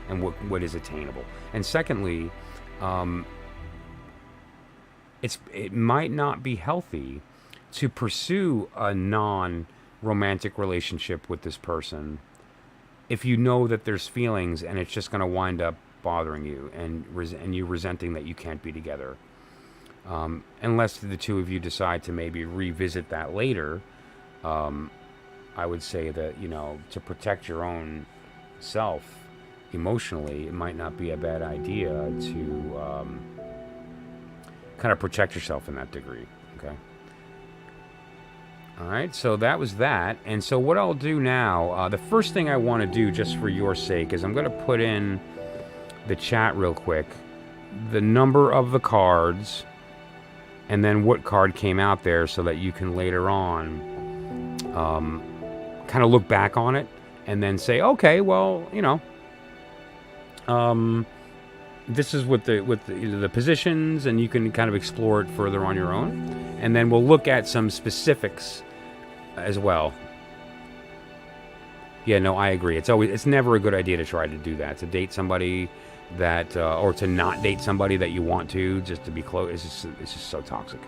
and what is attainable? And secondly, it might not be healthy to pursue a non-romantic relationship with this person if you know that there's feelings and it's just going to wind up bothering you and you resenting that you can't be together. Unless the two of you decide to maybe revisit that later, I would say that, to protect your own self emotionally, it might not be a bad idea to kind of protect yourself in that degree. Okay. All right, so that was that. And so what I'll do now, the first thing I want to do just for your sake is I'm going to put in the chat real quick the number of the cards and then what card came out there so that you can later on kind of look back on it and then say, okay, well, this is with the positions, and you can kind of explore it further on your own. And then we'll look at some specifics as well. Yeah, no, I agree. It's never a good idea to try to do that, to date somebody that or to not date somebody that you want to, just to be close. It's just so toxic.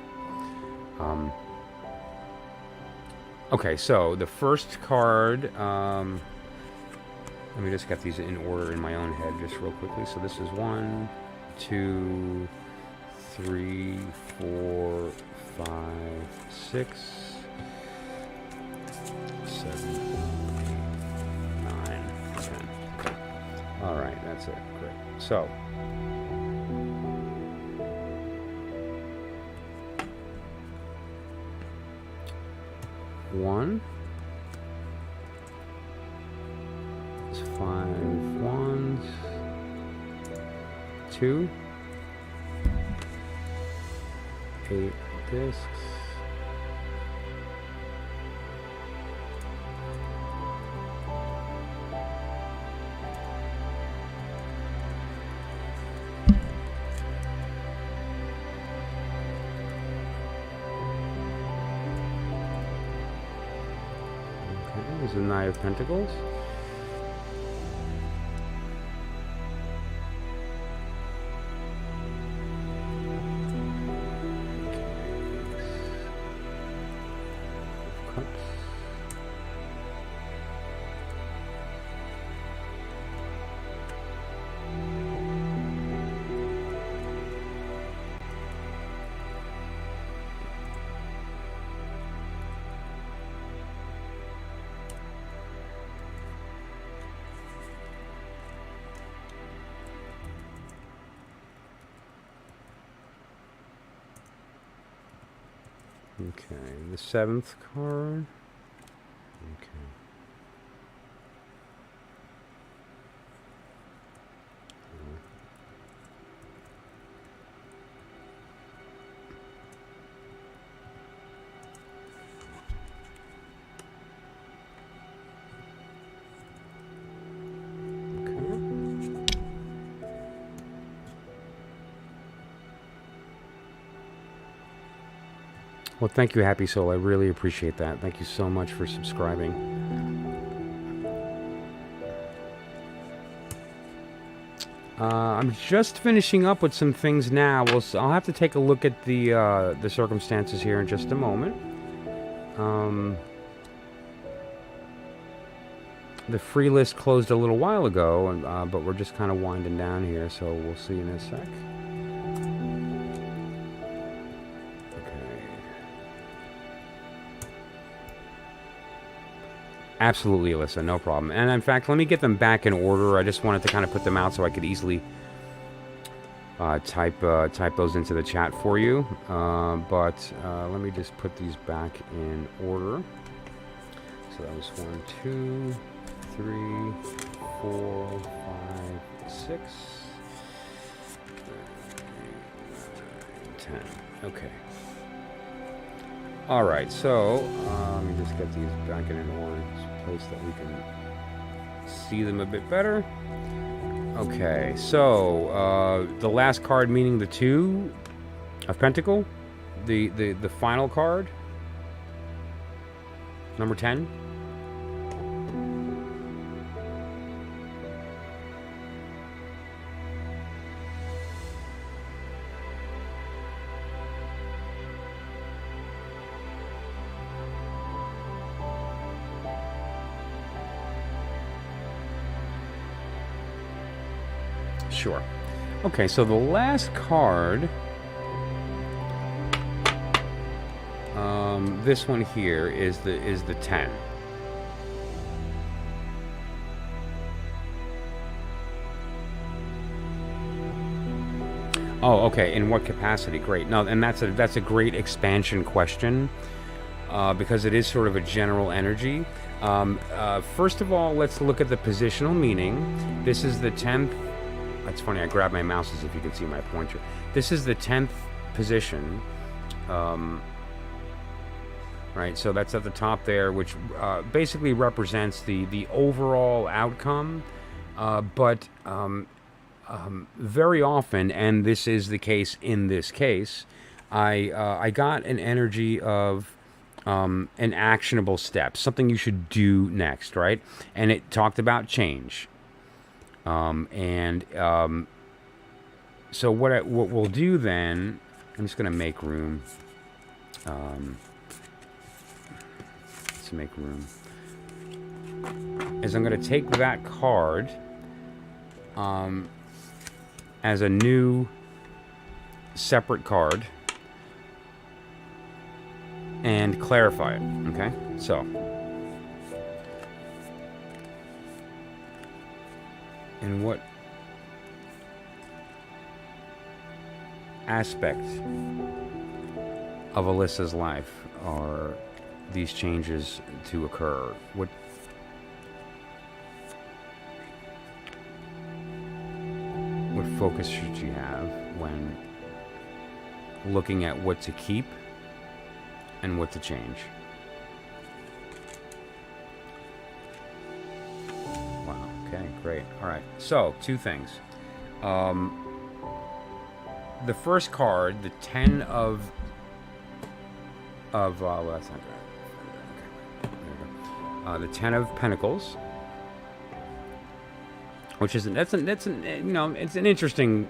Okay, so the first card, let me just get these in order in my own head just real quickly. So this is 1, 2, 3, 4, 5, 6, 7, 8, 9, 10. Okay. All right, that's it. Great. So, one. 5 wands, 2, 8 discs, 9 of Pentacles. Cups. Okay, the 7th card. Okay. Well, thank you, Happy Soul. I really appreciate that. Thank you so much for subscribing. I'm just finishing up with some things now. I'll have to take a look at the circumstances here in just a moment. The free list closed a little while ago, and, but we're just kind of winding down here, so we'll see in a sec. Absolutely, Alyssa, no problem. And in fact, let me get them back in order. I just wanted to kind of put them out so I could easily type those into the chat for you. But let me just put these back in order. So that was 1, 2, 3, 4, 5, 6, 10. Okay. All right, so let me just get these back in one place that we can see them a bit better. Okay, so the last card, meaning the 2 of Pentacle, the final card, number 10. Sure. Okay, so the last card, this one here is the 10. Oh, okay. In what capacity? Great. No, and that's a great expansion question, because it is sort of a general energy. First of all, let's look at the positional meaning. This is the 10th. That's funny, I grabbed my mouse as if you can see my pointer. This is the 10th position. Right, so that's at the top there, which basically represents the overall outcome. But very often, and this is the case in this case, I got an energy of an actionable step, something you should do next, right? And it talked about change. So what we'll do then, I'm just going to make room. Let's make room. Is I'm going to take that card as a new separate card and clarify it. Okay, so. In what aspect of Alyssa's life are these changes to occur? What focus should she have when looking at what to keep and what to change? Okay, great. All right. So, 2 things. The first card, the 10 of well, that's not good. Okay. The 10 of Pentacles, which is that's an you know, it's an interesting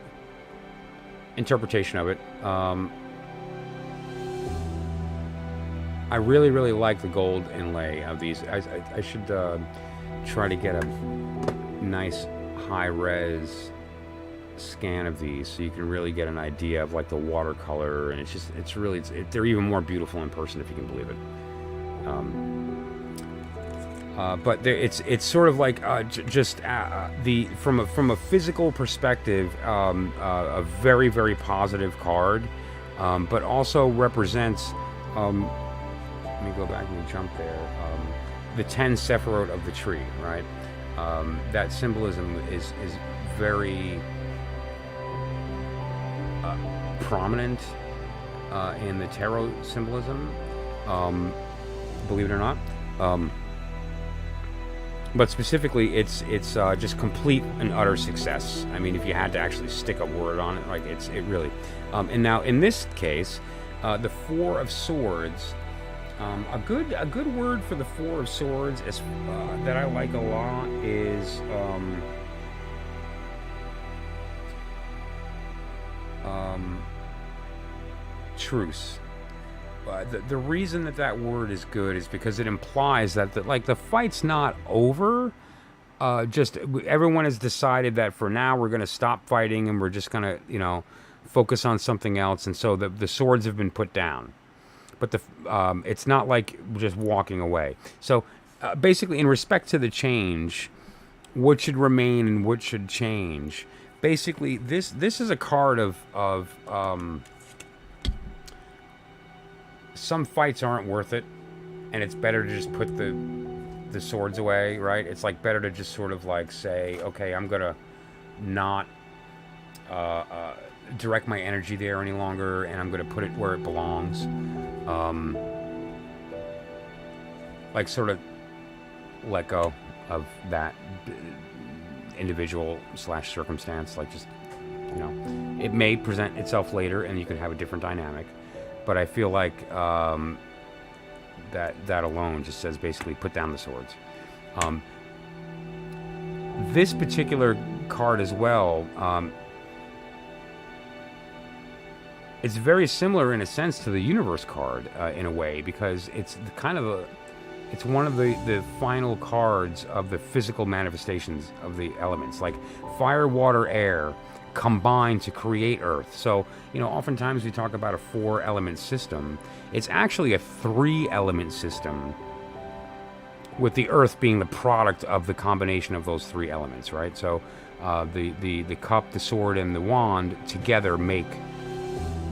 interpretation of it. I really like the gold inlay of these. I should try to get a nice high-res scan of these so you can really get an idea of like the watercolor, and they're even more beautiful in person, if you can believe it. But it's sort of like from a physical perspective, a very positive card, but also represents let me go back and jump there. The 10 Sephirot of the tree, right? That symbolism is very prominent in the tarot symbolism, believe it or not. But specifically, it's just complete and utter success. I mean, if you had to actually stick a word on it, like it really. And now in this case, the Four of Swords. A good word for the Four of Swords is that I like a lot is truce. The reason that word is good is because it implies that the fight's not over. Just everyone has decided that for now we're going to stop fighting and we're just going to focus on something else, and so the swords have been put down. But it's not like just walking away. So basically, in respect to the change, what should remain and what should change. Basically, this is a card of some fights aren't worth it, and it's better to just put the swords away, right? It's like better to just sort of like say, okay, I'm gonna not direct my energy there any longer, and I'm gonna put it where it belongs. Like sort of let go of that individual / circumstance. Like just it may present itself later, and you can have a different dynamic. But I feel like that alone just says basically put down the swords. This particular card as well, it's very similar in a sense to the Universe card in a way, because it's it's one of the final cards of the physical manifestations of the elements, like fire, water, air combine to create Earth. So, oftentimes we talk about a 4-element system. It's actually a 3-element system, with the Earth being the product of the combination of those 3 elements, right? So, the cup, the sword, and the wand together make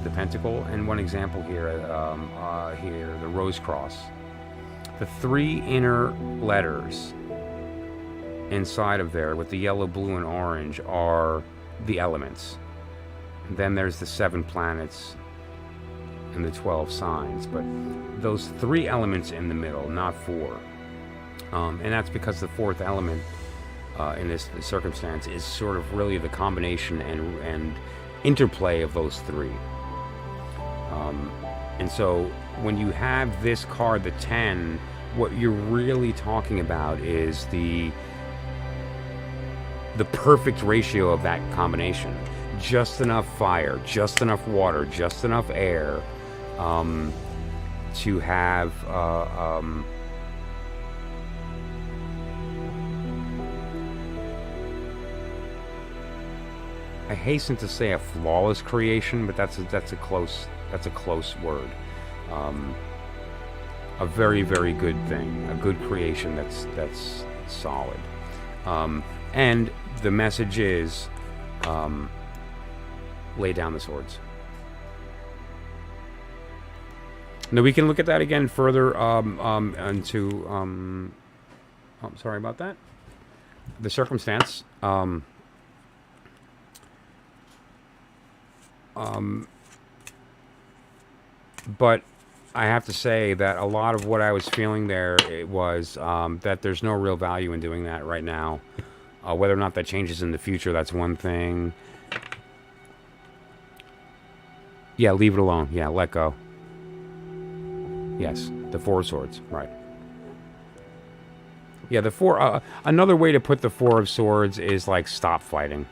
the pentacle. And one example here, the rose cross. The 3 inner letters inside of there, with the yellow, blue, and orange, are the elements. Then there's the 7 planets and the 12 signs, but those 3 elements in the middle, not 4. And that's because the 4th element in this circumstance is sort of really the combination and interplay of those 3. And so when you have this card, the 10, what you're really talking about is the perfect ratio of that combination. Just enough fire, just enough water, just enough air to have I hasten to say a flawless creation, but that's a close word. A very, very good thing, a good creation that's solid. And the message is, lay down the swords. Now we can look at that again further into. Sorry about that. The circumstance. But I have to say that a lot of what I was feeling there, it was that there's no real value in doing that right now. Whether or not that changes in the future, that's one thing. Yeah, leave it alone. Yeah, let go. Yes, the 4 of Swords, right. Yeah, the 4... another way to put the 4 of Swords is, like, stop fighting.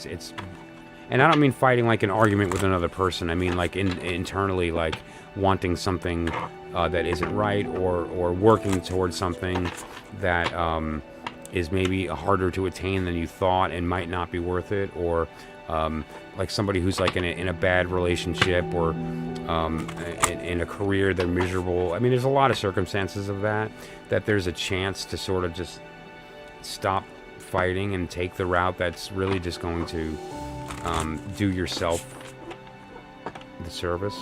It's... And I don't mean fighting like an argument with another person. I mean, like, internally, like, wanting something that isn't right, or working towards something that is maybe harder to attain than you thought and might not be worth it, or like somebody who's like in a bad relationship, or in a career they're miserable. I mean, there's a lot of circumstances of that there's a chance to sort of just stop fighting and take the route that's really just going to do yourself the service.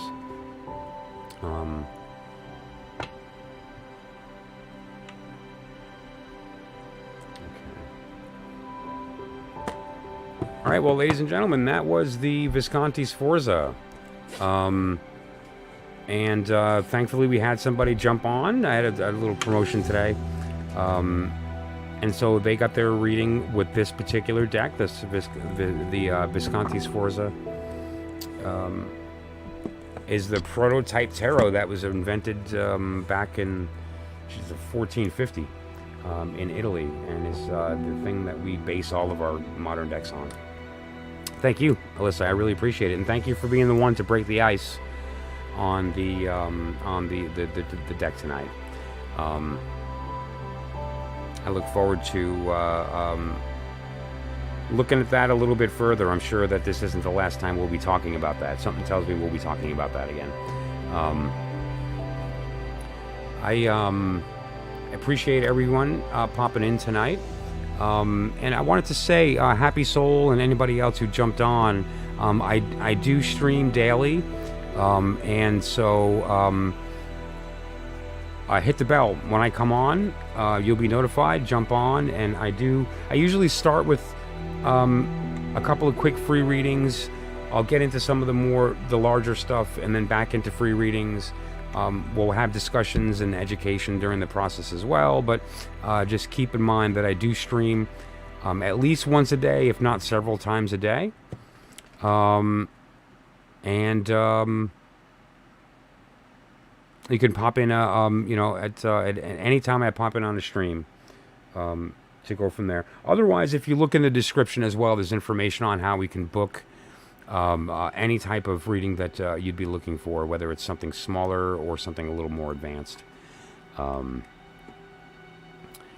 All right, well, ladies and gentlemen, that was the Visconti Sforza. And thankfully we had somebody jump on. I had a little promotion today. And so they got their reading with this particular deck, the Visconti Sforza. Is the prototype tarot that was invented back in 1450 in Italy, and is the thing that we base all of our modern decks on. Thank you, Alyssa. I really appreciate it, and thank you for being the one to break the ice on the deck tonight. I look forward to looking at that a little bit further. I'm sure that this isn't the last time we'll be talking about that. Something tells me we'll be talking about that again. I appreciate everyone popping in tonight. And I wanted to say, Happy Soul and anybody else who jumped on, I do stream daily, and so hit the bell when I come on. You'll be notified. Jump on, and I usually start with a couple of quick free readings. I'll get into some of the larger stuff, and then back into free readings. We'll have discussions and education during the process as well, but just keep in mind that I do stream at least once a day, if not several times a day. You can pop in, at any time I pop in on a stream to go from there. Otherwise, if you look in the description as well, there's information on how we can book any type of reading that you'd be looking for, whether it's something smaller or something a little more advanced.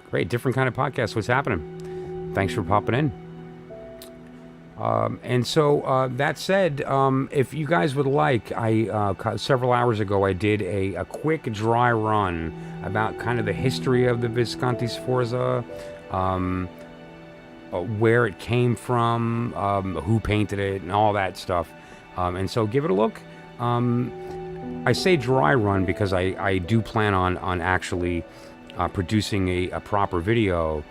Great, different kind of podcast. What's happening? Thanks for popping in. And so that said, if you guys would like, several hours ago I did a quick dry run about kind of the history of the Visconti Sforza, where it came from, who painted it, and all that stuff. And so give it a look. I say dry run because I do plan on actually producing a proper video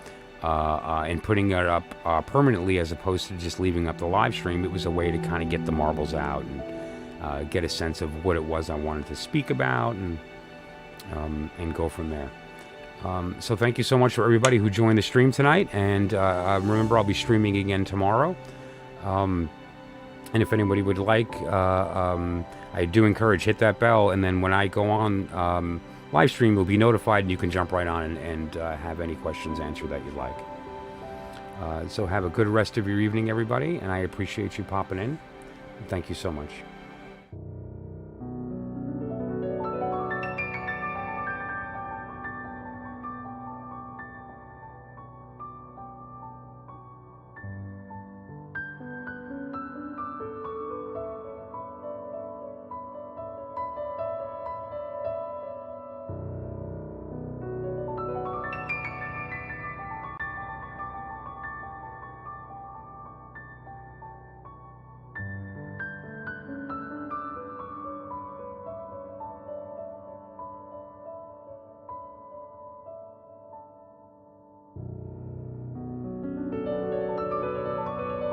and putting it up permanently, as opposed to just leaving up the live stream. It was a way to kind of get the marbles out and get a sense of what it was I wanted to speak about, and go from there. So thank you so much for everybody who joined the stream tonight, and remember, I'll be streaming again tomorrow. And if anybody would like, I do encourage, hit that bell, and then when I go on live stream, you'll be notified, and you can jump right on and have any questions answered that you'd like. So have a good rest of your evening, everybody, and I appreciate you popping in. Thank you so much.